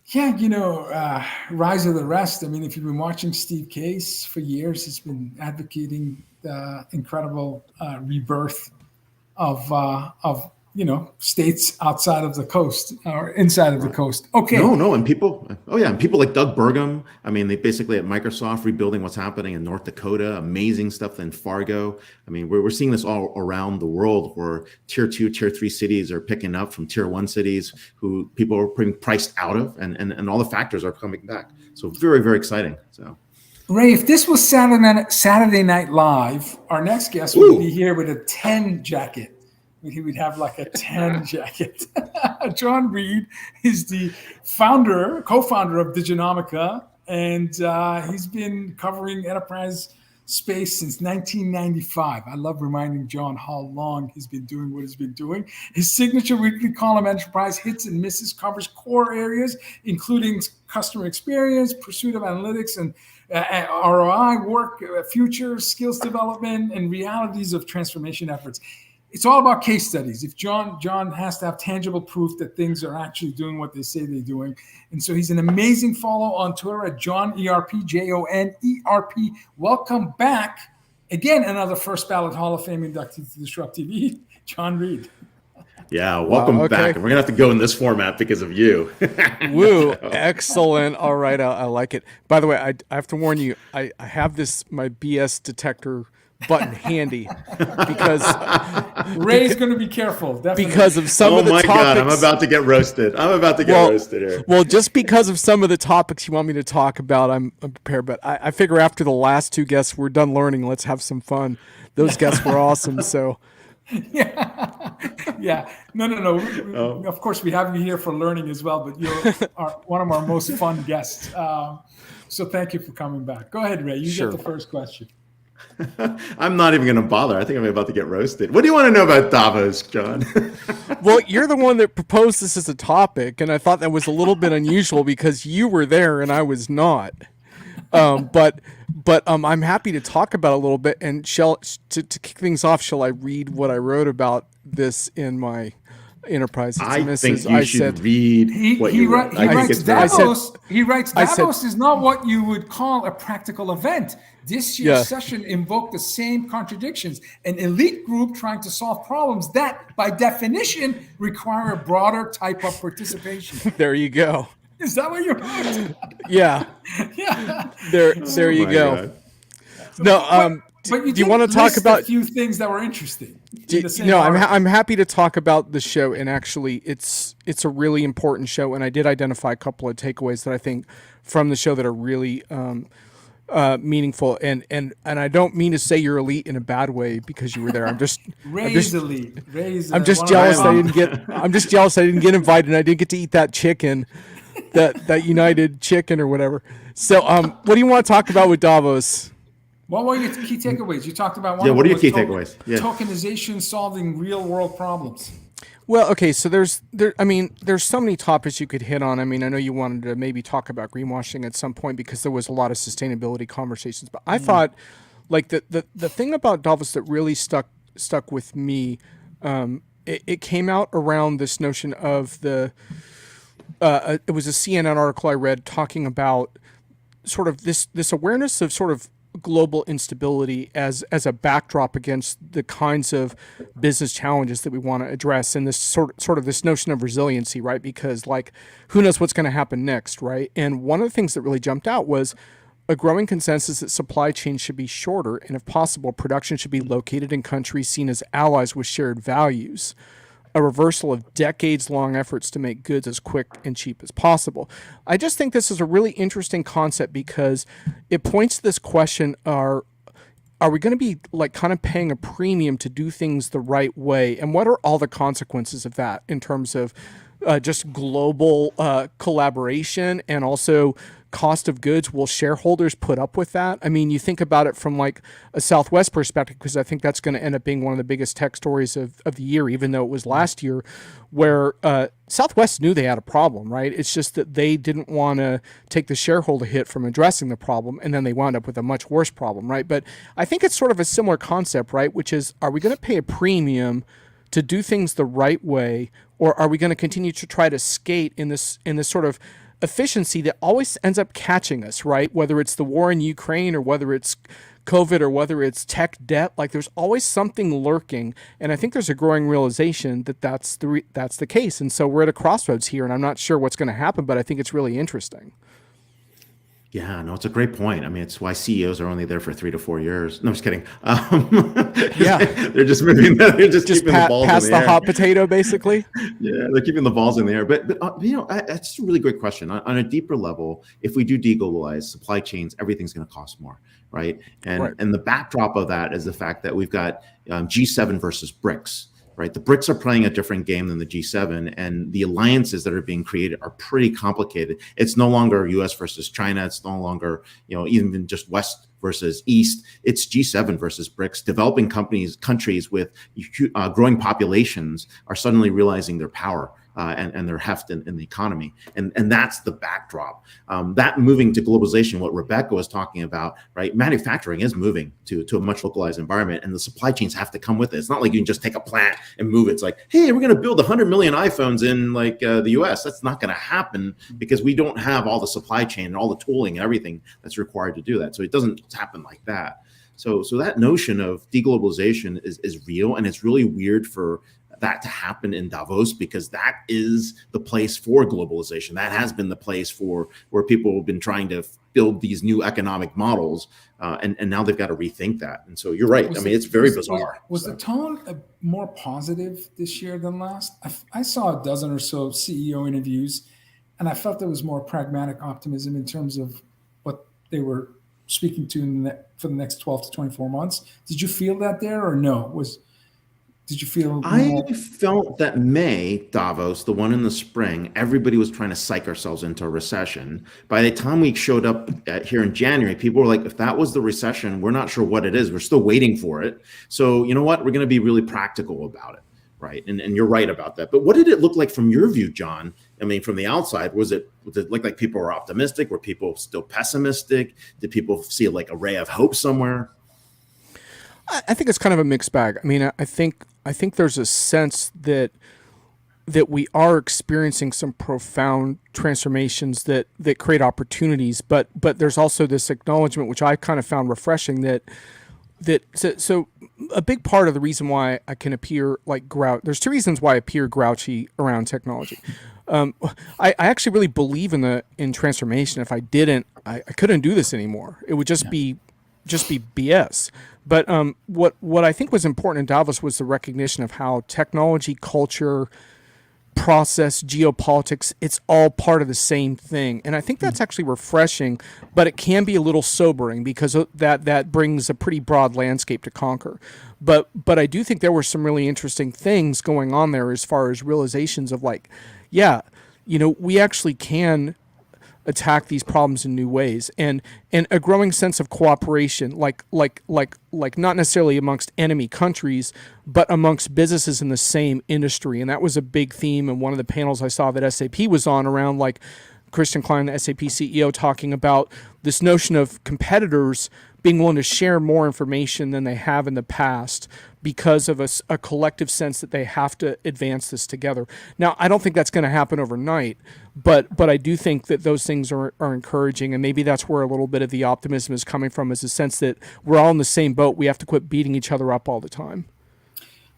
Yeah, Rise of the Rest. I mean, if you've been watching Steve Case for years, he's been advocating the incredible rebirth of states outside of the coast or inside of the coast. Okay. No, and people like Doug Burgum. I mean, they basically at Microsoft rebuilding what's happening in North Dakota, amazing stuff in Fargo. I mean, we're seeing this all around the world where tier 2, tier 3 cities are picking up from tier 1 cities who people are being priced out of, and all the factors are coming back. So very, very exciting. So Ray, if this was Saturday Night Live, our next guest would be here with a 10 jacket. He would have like a 10 jacket. Jon Reed is the co-founder of Diginomica, and he's been covering enterprise space since 1995. I love reminding Jon how long he's been doing what he's been doing. His signature weekly column, Enterprise Hits and Misses, covers core areas, including customer experience, pursuit of analytics, and ROI, work, future, skills development, and realities of transformation efforts. It's all about case studies. If Jon has to have tangible proof that things are actually doing what they say they're doing. And so he's an amazing follow on Twitter at JonERP, JONERP. Welcome back. Again, another first ballot Hall of Fame inductee to DisrupTV, Jon Reed. Yeah, welcome back. And we're going to have to go in this format because of you. Woo, excellent. All right, I like it. By the way, I have to warn you, I have my BS detector button handy because Ray's going to be careful, definitely. Because of some of the topics. Oh my God, I'm about to get roasted. Roasted here. Well, just because of some of the topics you want me to talk about, I'm prepared. But I figure after the last two guests, we're done learning. Let's have some fun. Those guests were awesome. So. Yeah. No. Of course, we have you here for learning as well, but you're one of our most fun guests. So thank you for coming back. Go ahead, Ray. You get the first question. I'm not even going to bother. I think I'm about to get roasted. What do you want to know about Davos, Jon? Well, you're the one that proposed this as a topic, and I thought that was a little bit unusual because you were there and I was not. But I'm happy to talk about it a little bit. And to kick things off, shall I read what I wrote about this in my Enterprise? I think you should read what you wrote. He writes Davos is not what you would call a practical event. This year's session invoked the same contradictions. An elite group trying to solve problems that, by definition, require a broader type of participation. There you go. Is that what you wrote? Yeah. There you go. God. No, but you do you want to talk about a few things that were interesting? I'm happy to talk about the show, and actually, it's a really important show, and I did identify a couple of takeaways that I think from the show that are really meaningful, and I don't mean to say you're elite in a bad way because you were there. I'm just elite. I'm just jealous I didn't get invited, and I didn't get to eat that chicken, that United chicken or whatever. So, what do you want to talk about with Davos? What were your key takeaways? You talked about what are your key takeaways? Tokenization solving real world problems. Well, okay, so there's so many topics you could hit on. I mean, I know you wanted to maybe talk about greenwashing at some point because there was a lot of sustainability conversations, but I thought like the thing about Davos that really stuck with me, it came out around this notion of it was a CNN article I read talking about sort of this awareness of sort of global instability as a backdrop against the kinds of business challenges that we want to address, and this sort of this notion of resiliency, right? Because like, who knows what's going to happen next, right? And one of the things that really jumped out was a growing consensus that supply chains should be shorter, and if possible, production should be located in countries seen as allies with shared values. A reversal of decades-long efforts to make goods as quick and cheap as possible. I just think this is a really interesting concept because it points to this question: Are we going to be like kind of paying a premium to do things the right way, and what are all the consequences of that in terms of just global collaboration and also cost of goods? Will shareholders put up with that? I mean, you think about it from like a Southwest perspective, because I think that's going to end up being one of the biggest tech stories of the year, even though it was last year, where Southwest knew they had a problem, right? It's just that they didn't want to take the shareholder hit from addressing the problem, and then they wound up with a much worse problem, right? But I think it's sort of a similar concept, right? Which is, are we going to pay a premium to do things the right way, or are we going to continue to try to skate in this sort of efficiency that always ends up catching us, right? Whether it's the war in Ukraine or whether it's COVID or whether it's tech debt, like there's always something lurking. And I think there's a growing realization that that's the case. And so we're at a crossroads here, and I'm not sure what's going to happen, but I think it's really interesting. Yeah, no, it's a great point. I mean, it's why CEOs are only there for 3 to 4 years. No, I'm just kidding. Yeah, they're just moving. They're just keeping the balls pass in the the air. hot potato, basically. Yeah, they're keeping the balls in the air. But that's a really great question. On a deeper level, if we do deglobalize supply chains, everything's going to cost more, right? And the backdrop of that is the fact that we've got G7 versus BRICS. Right, the BRICS are playing a different game than the G7, and the alliances that are being created are pretty complicated. It's no longer U.S. versus China. It's no longer, even just West versus East. It's G7 versus BRICS. Developing countries with growing populations are suddenly realizing their power and their heft in the economy, and that's the backdrop. That moving to globalization, what Rebecca was talking about, right? Manufacturing is moving to a much localized environment, and the supply chains have to come with it. It's not like you can just take a plant and move it. It's like, hey, we're going to build 100 million iPhones in the U.S. That's not going to happen because we don't have all the supply chain and all the tooling and everything that's required to do that. So it doesn't happen like that. So that notion of deglobalization is real, and it's really weird for that to happen in Davos, because that is the place for globalization. That has been the place for where people have been trying to build these new economic models, and now they've got to rethink that. And so you're right. It's very bizarre. Was the tone more positive this year than last? I saw a dozen or so CEO interviews, and I felt there was more pragmatic optimism in terms of what they were speaking to for the next 12 to 24 months. Did you feel that there, or no? Did you feel? I felt that Davos, the one in the spring, everybody was trying to psych ourselves into a recession. By the time we showed up here in January, people were like, if that was the recession, we're not sure what it is. We're still waiting for it. So you know what? We're going to be really practical about it. Right. And you're right about that. But what did it look like from your view, John? I mean, from the outside, was it look like people were optimistic? Were people still pessimistic? Did people see like a ray of hope somewhere? I think it's kind of a mixed bag. I mean, I think there's a sense that we are experiencing some profound transformations that create opportunities, but there's also this acknowledgement, which I kind of found refreshing, that so a big part of the reason why I can appear like there's two reasons why I appear grouchy around technology. I actually really believe in transformation. If I didn't, I couldn't do this anymore. It would just be BS. But what I think was important in Davos was the recognition of how technology, culture, process, geopolitics, it's all part of the same thing. And I think that's actually refreshing, but it can be a little sobering because that brings a pretty broad landscape to conquer. But I do think there were some really interesting things going on there as far as realizations of like, yeah, we actually can attack these problems in new ways, and a growing sense of cooperation, like not necessarily amongst enemy countries, but amongst businesses in the same industry. And that was a big theme. And one of the panels I saw that SAP was on around like Christian Klein, the SAP CEO, talking about this notion of competitors being willing to share more information than they have in the past because of a collective sense that they have to advance this together. Now, I don't think that's going to happen overnight, but I do think that those things are encouraging, and maybe that's where a little bit of the optimism is coming from, is a sense that we're all in the same boat. We have to quit beating each other up all the time.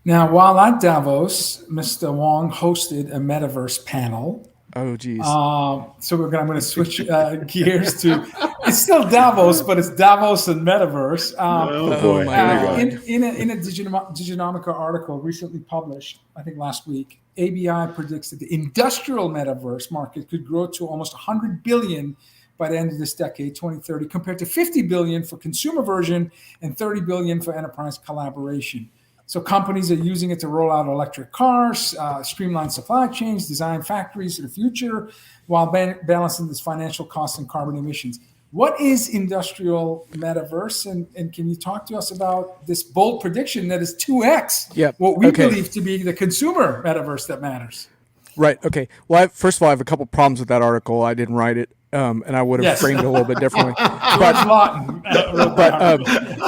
Now, while at Davos, Mr. Wang hosted a metaverse panel. Oh, geez. So I'm going to switch gears to, it's still Davos, but it's Davos and metaverse. Oh boy! In a Diginomica article recently published, I think last week, ABI predicts that the industrial metaverse market could grow to almost 100 billion by the end of this decade, 2030, compared to 50 billion for consumer version and 30 billion for enterprise collaboration. So companies are using it to roll out electric cars, streamline supply chains, design factories of the future, while balancing this financial costs and carbon emissions. What is industrial metaverse? And can you talk to us about this bold prediction that is 2x what we believe to be the consumer metaverse that matters? Right. Okay. Well, first of all, I have a couple problems with that article. I didn't write it. and I would have Yes. framed it a little bit differently. George Lawton.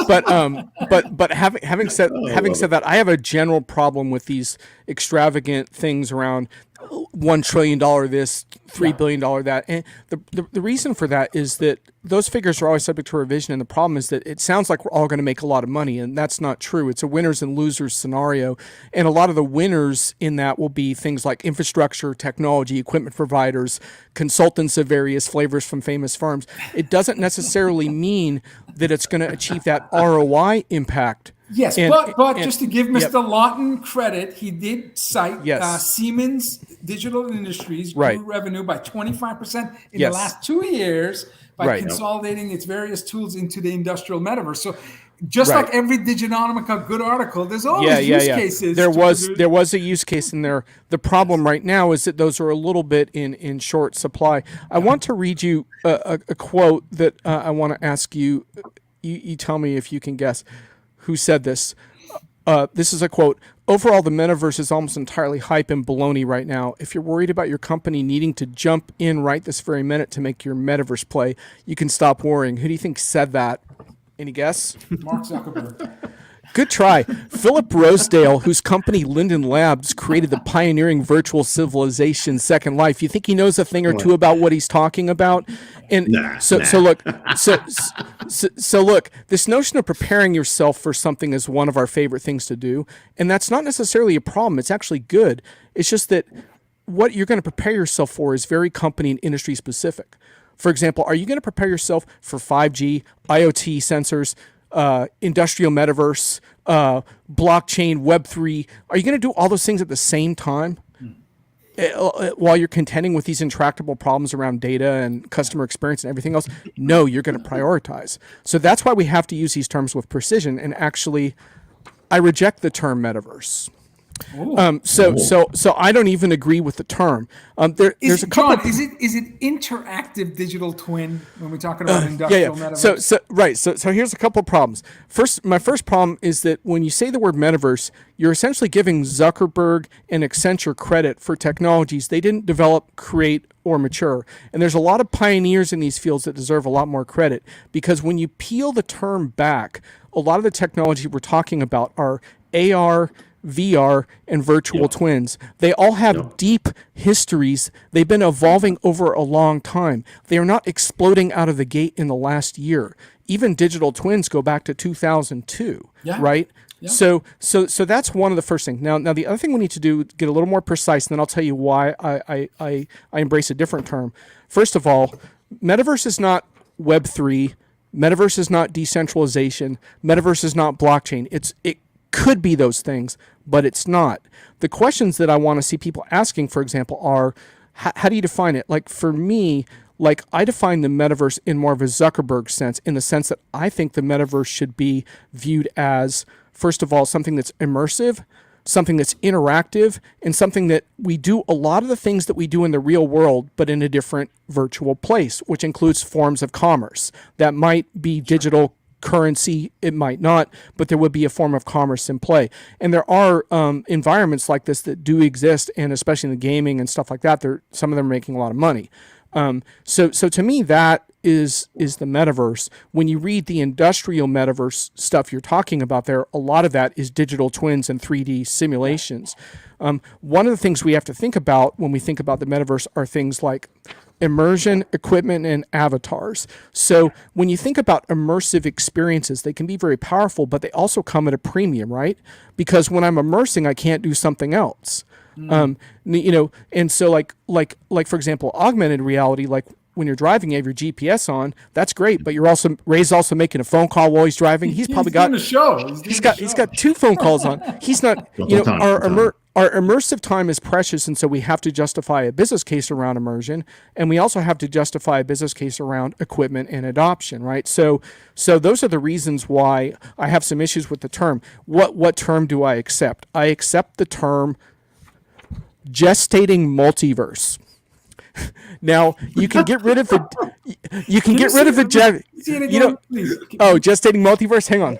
But having said that, I have a general problem with these extravagant things around $1 trillion this, $3 billion that, and the reason for that is that those figures are always subject to revision, and the problem is that it sounds like we're all going to make a lot of money, and that's not true. It's a winners and losers scenario, and a lot of the winners in that will be things like infrastructure, technology, equipment providers, consultants of various flavors from famous firms. It doesn't necessarily mean that it's going to achieve that ROI impact. Yes, but just to give Mr. Lawton credit, he did cite Siemens Digital Industries grew revenue by 25% in the last 2 years by consolidating its various tools into the industrial metaverse. So just like every Diginomica good article, there's always use cases. There was a use case in there. The problem right now is that those are a little bit in short supply. I want to read you a quote that I want to ask you. You tell me if you can guess who said this. This is a quote. Overall, the metaverse is almost entirely hype and baloney right now. If you're worried about your company needing to jump in right this very minute to make your metaverse play, you can stop worrying. Who do you think said that? Any guess? Mark Zuckerberg. Good try. Philip Rosedale, whose company Linden Labs created the pioneering virtual civilization Second Life. You think he knows a thing or two about what he's talking about? And so look, this notion of preparing yourself for something is one of our favorite things to do. And that's not necessarily a problem. It's actually good. It's just that what you're going to prepare yourself for is very company and industry specific. For example, are you going to prepare yourself for 5G, IoT sensors, industrial metaverse, blockchain, Web3? Are you going to do all those things at the same time while you're contending with these intractable problems around data and customer experience and everything else? No, you're going to prioritize. So that's why we have to use these terms with precision. And actually, I reject the term metaverse. So I don't even agree with the term. There's a couple. John, is it interactive digital twin when we're talking about industrial metaverse? So here's a couple of problems. My first problem is that when you say the word metaverse, you're essentially giving Zuckerberg and Accenture credit for technologies they didn't develop, create, or mature. And there's a lot of pioneers in these fields that deserve a lot more credit, because when you peel the term back, a lot of the technology we're talking about are AR, VR, and virtual twins. They all have deep histories. They've been evolving over a long time. They are not exploding out of the gate in the last year. Even digital twins go back to 2002, right? Yeah. So that's one of the first things. Now the other thing we need to do, get a little more precise, and then I'll tell you why I embrace a different term. First of all, metaverse is not Web3. Metaverse is not decentralization. Metaverse is not blockchain. It could be those things, but it's not. The questions that I want to see people asking, for example, are how do you define it? Like for me, like I define the metaverse in more of a Zuckerberg sense, in the sense that I think the metaverse should be viewed as, first of all, something that's immersive, something that's interactive, and something that we do a lot of the things that we do in the real world, but in a different virtual place, which includes forms of commerce. That might be digital currency, it might not, but there would be a form of commerce in play. And there are environments like this that do exist, and especially in the gaming and stuff like that, some of them are making a lot of money. So to me, that is the metaverse. When you read the industrial metaverse stuff you're talking about there, a lot of that is digital twins and 3D simulations. One of the things we have to think about when we think about the metaverse are things like immersion, equipment, and avatars. So when you think about immersive experiences, they can be very powerful, but they also come at a premium, right? Because when I'm immersing, I can't do something else. And so like for example, augmented reality, like when you're driving, you have your GPS on. That's great, but Ray's also making a phone call while he's driving. He's probably got doing the show. He's got two phone calls on. He's not. Our immersive time is precious, and so we have to justify a business case around immersion, and we also have to justify a business case around equipment and adoption, right? So those are the reasons why I have some issues with the term. What term do I accept? I accept the term gestating multiverse. Now you can get rid of the. You can get rid of the. Gestating multiverse. Hang on.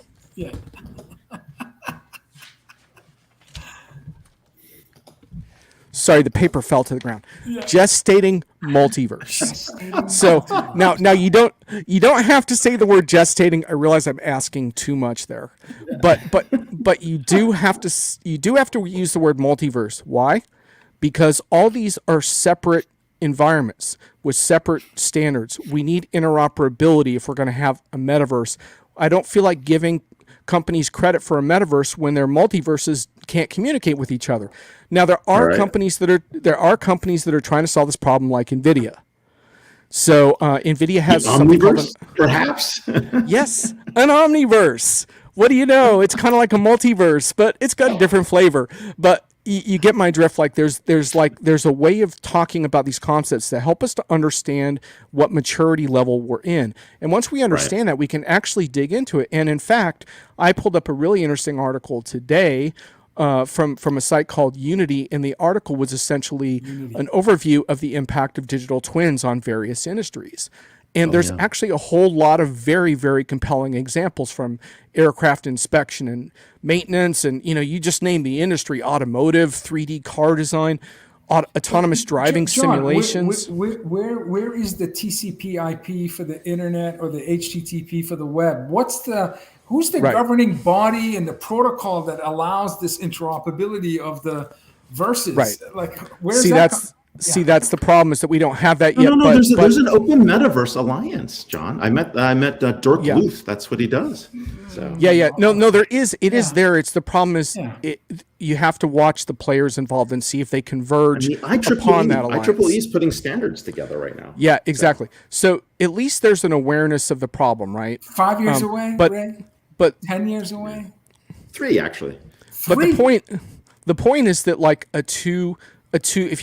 Sorry, the paper fell to the ground. Gestating multiverse. So now you don't have to say the word gestating. I realize I'm asking too much there, but you do have to use the word multiverse. Why? Because all these are separate environments with separate standards. We need interoperability if we're going to have a metaverse. I don't feel like giving companies credit for a metaverse when their multiverses can't communicate with each other. Now there are companies that are trying to solve this problem, like NVIDIA. So NVIDIA has something called perhaps. Yes, an omniverse. What do you know? It's kind of like a multiverse, but it's got a different flavor. But you get my drift. Like there's a way of talking about these concepts that help us to understand what maturity level we're in. And once we understand that, we can actually dig into it. And in fact, I pulled up a really interesting article today from a site called Unity, and the article was essentially an overview of the impact of digital twins on various industries. And there's actually a whole lot of very, very compelling examples, from aircraft inspection and maintenance, and you just name the industry: automotive, 3D car design, autonomous driving simulations. Where is the TCP/IP for the internet or the HTTP for the web? Who's the governing body and the protocol that allows this interoperability of the verses? Right. Like, where's that? That's the problem, is that we don't have that yet. No. There's an open metaverse alliance, John. I met Dirk Luth. That's what he does. So No, there is. It is there. It's the problem is you have to watch the players involved and see if they converge upon that alliance. IEEE is putting standards together right now. Yeah, exactly. So at least there's an awareness of the problem, right? 5 years away, Ray? But 10 years away? 3, actually. But the point is that, like, if you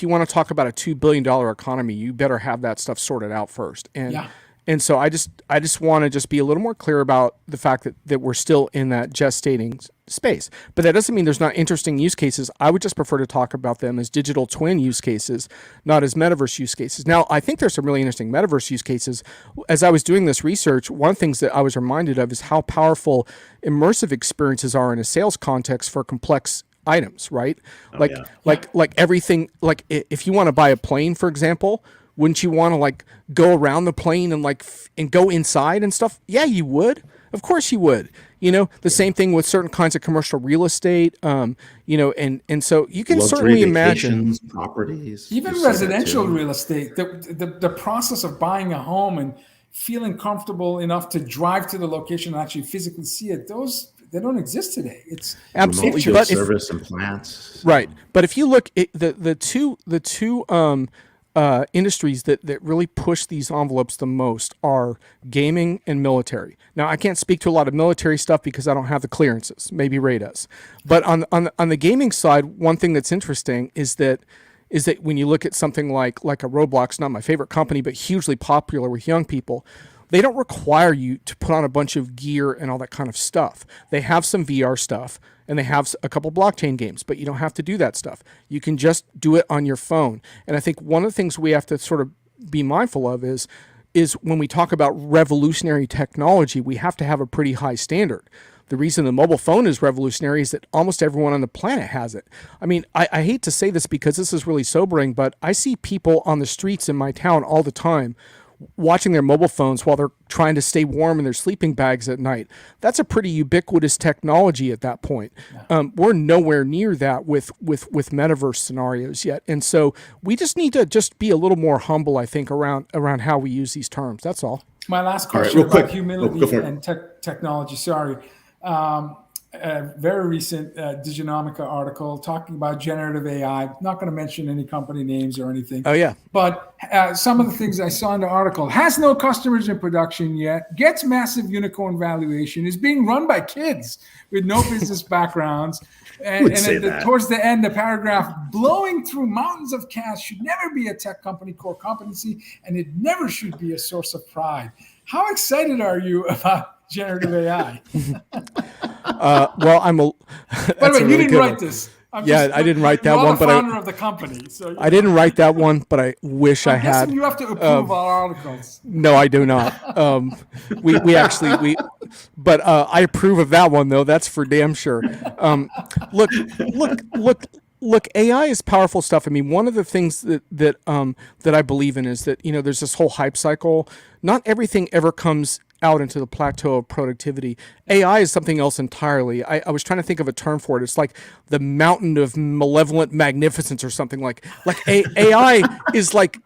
want to talk about a $2 billion economy, you better have that stuff sorted out first. And so I just want to be a little more clear about the fact that we're still in that gestating space. But that doesn't mean there's not interesting use cases. I would just prefer to talk about them as digital twin use cases, not as metaverse use cases. Now, I think there's some really interesting metaverse use cases. As I was doing this research, one of the things that I was reminded of is how powerful immersive experiences are in a sales context for complex items, right? Like everything, like if you want to buy a plane, for example, wouldn't you want to like go around the plane and go inside and stuff? Yeah, you would. Of course you would. The same thing with certain kinds of commercial real estate, and so you can certainly imagine properties, even residential real estate, the process of buying a home and feeling comfortable enough to drive to the location and actually physically see it. They don't exist today. It's absolutely service and plants. Right. But if you look at the two industries that really push these envelopes the most are gaming and military. Now, I can't speak to a lot of military stuff because I don't have the clearances. Maybe Ray does. But on the gaming side, one thing that's interesting is that when you look at something like a Roblox, not my favorite company, but hugely popular with young people, they don't require you to put on a bunch of gear and all that kind of stuff. They have some VR stuff, and they have a couple blockchain games, but you don't have to do that stuff. You can just do it on your phone. And I think one of the things we have to sort of be mindful of is when we talk about revolutionary technology, we have to have a pretty high standard. The reason the mobile phone is revolutionary is that almost everyone on the planet has it. I mean, I hate to say this because this is really sobering, but I see people on the streets in my town all the time watching their mobile phones while they're trying to stay warm in their sleeping bags at night. That's a pretty ubiquitous technology at that point. We're nowhere near that with metaverse scenarios yet. And so we just need to just be a little more humble, I think, around how we use these terms. That's all. My last question about humility and technology. Sorry. A very recent Diginomica article talking about generative AI. Not going to mention any company names or anything. Oh, yeah. But some of the things I saw in the article: has no customers in production yet, gets massive unicorn valuation, is being run by kids with no business backgrounds. And towards the end, the paragraph, blowing through mountains of cash, should never be a tech company core competency, and it never should be a source of pride. How excited are you about generative AI? Well, I'm a. By the way, you didn't write this. I didn't write that one, but the founder of the company. So I didn't write that one, but I wish I had. You have to approve our articles. No, I do not. But I approve of that one though. That's for damn sure. Look. look, AI is powerful stuff. I mean, one of the things that I believe in is that, there's this whole hype cycle. Not everything ever comes out into the plateau of productivity. AI is something else entirely. I was trying to think of a term for it. It's like the mountain of malevolent magnificence or something AI is like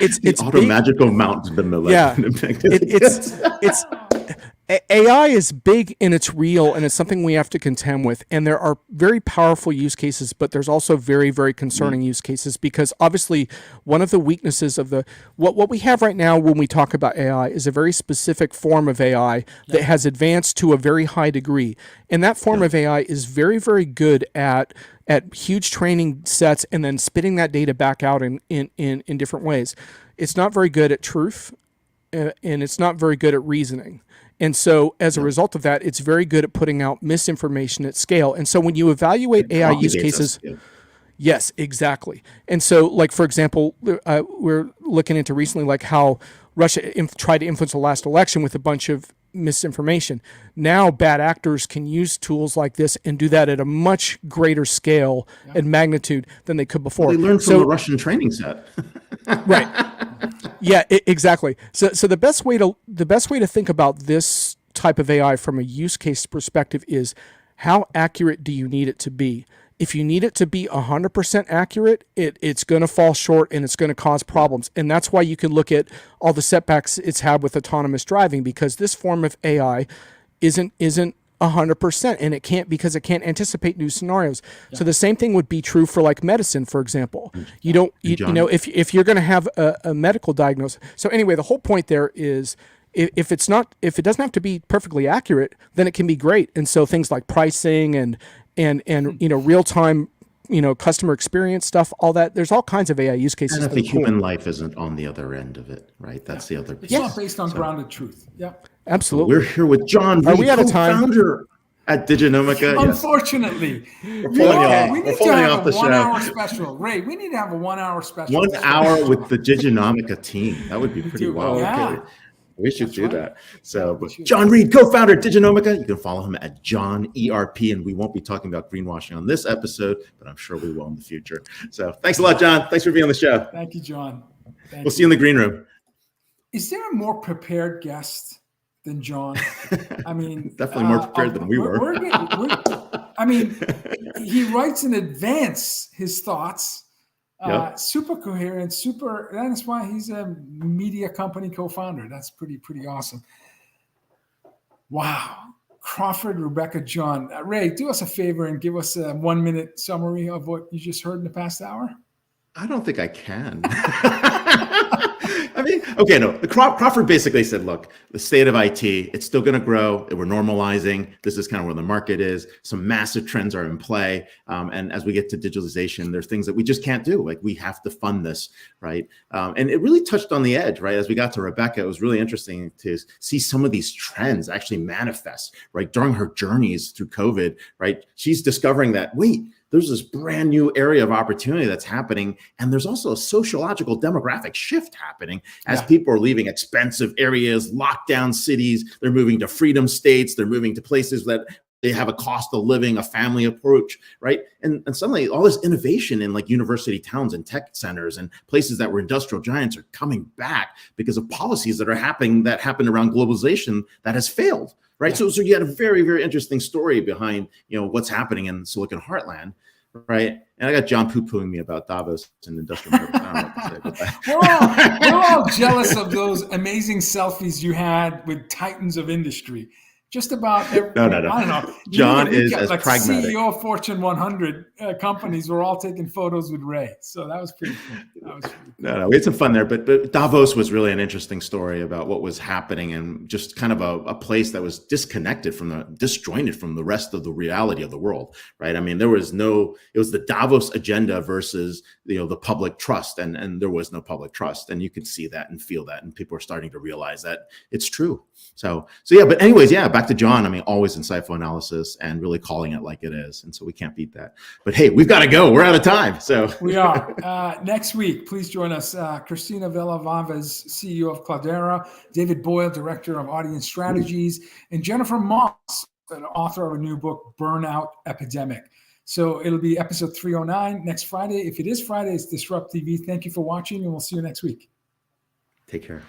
it's auto big. magical mountain, the malevolent. It's AI is big and it's real and it's something we have to contend with. And there are very powerful use cases, but there's also very, very concerning use cases, because obviously one of the weaknesses of what we have right now when we talk about AI is a very specific form of AI that has advanced to a very high degree. And that form of AI is very, very good at huge training sets and then spitting that data back out in different ways. It's not very good at truth, and it's not very good at reasoning. And so as a result of that, it's very good at putting out misinformation at scale. And so when you evaluate AI use cases, yes, exactly. And so, like, for example, we're looking into recently, like how Russia tried to influence the last election with a bunch of misinformation. Now bad actors can use tools like this and do that at a much greater scale and magnitude than they could before. Well, they learned from the Russian training set. Right. Yeah, exactly. So the best way to think about this type of AI from a use case perspective is, how accurate do you need it to be? If you need it to be 100% accurate, it's going to fall short and it's going to cause problems. And that's why you can look at all the setbacks it's had with autonomous driving, because this form of AI isn't 100%, and it can't, because it can't anticipate new scenarios. So the same thing would be true for like medicine, for example. You don't, if you're going to have a medical diagnosis. So anyway, the whole point there is, if it doesn't have to be perfectly accurate, then it can be great. And so things like pricing and real time, customer experience stuff, all that, there's all kinds of AI use cases. And if the human life isn't on the other end of it, right? That's the other piece. It's not based on grounded truth. Yep. Absolutely. We're here with Jon Reed, Are we out of time? co-founder at Diginomica. Unfortunately, We're pulling off the show. 1 hour special. Ray, we need to have a 1 hour special. 1 hour with the Diginomica team. That would be pretty wild. Yeah. Okay. We should do that. So, but Jon Reed, co-founder at Diginomica. You can follow him at Jon ERP, and we won't be talking about greenwashing on this episode, but I'm sure we will in the future. So thanks a lot, Jon. Thanks for being on the show. Thank you, Jon. We'll see you in the green room. Is there a more prepared guest than Jon? I mean, definitely more prepared than we were. I mean, he writes in advance his thoughts. Super coherent, that's why he's a media company co-founder. That's pretty awesome. Wow. Crawford, Rebecca, Jon. Ray, do us a favor and give us a 1 minute summary of what you just heard in the past hour. I don't think I can. I mean, okay, no. Crawford basically said, look, the state of IT, it's still going to grow. We're normalizing. This is kind of where the market is. Some massive trends are in play. And as we get to digitalization, there's things that we just can't do. Like, we have to fund this, right? And it really touched on the edge, right? As we got to Rebecca, it was really interesting to see some of these trends actually manifest, right? During her journeys through COVID, right? She's discovering that, wait, there's this brand new area of opportunity that's happening. And there's also a sociological demographic shift happening as people are leaving expensive areas, lockdown cities. They're moving to freedom states. They're moving to places that they have a cost of living, a family approach, right? And suddenly all this innovation in like university towns and tech centers and places that were industrial giants are coming back because of policies that happened around globalization that has failed. Right. So you had a very, very interesting story behind, what's happening in Silicon Heartland. Right. And I got John poo-pooing me about Davos and industrial. We're all jealous of those amazing selfies you had with titans of industry. Just about every, no. I don't know. John is as like pragmatic. CEO of Fortune 100 companies were all taking photos with Ray. So that was pretty cool. No, we had some fun there. But Davos was really an interesting story about what was happening and just kind of a place that was disjointed from the rest of the reality of the world, right? I mean, it was the Davos agenda versus, the public trust, and there was no public trust. And you could see that and feel that, and people are starting to realize that it's true. So yeah, but anyways, back to Jon. I mean, always insightful analysis and really calling it like it is. And so we can't beat that. But hey, we've got to go. We're out of time. So we are. Next week, please join us. Christina Villavavas, CEO of Cloudera, David Boyle, Director of Audience Strategies, and Jennifer Moss, the author of a new book, Burnout Epidemic. So it'll be episode 309 next Friday. If it is Friday, it's Disrupt TV. Thank you for watching, and we'll see you next week. Take care.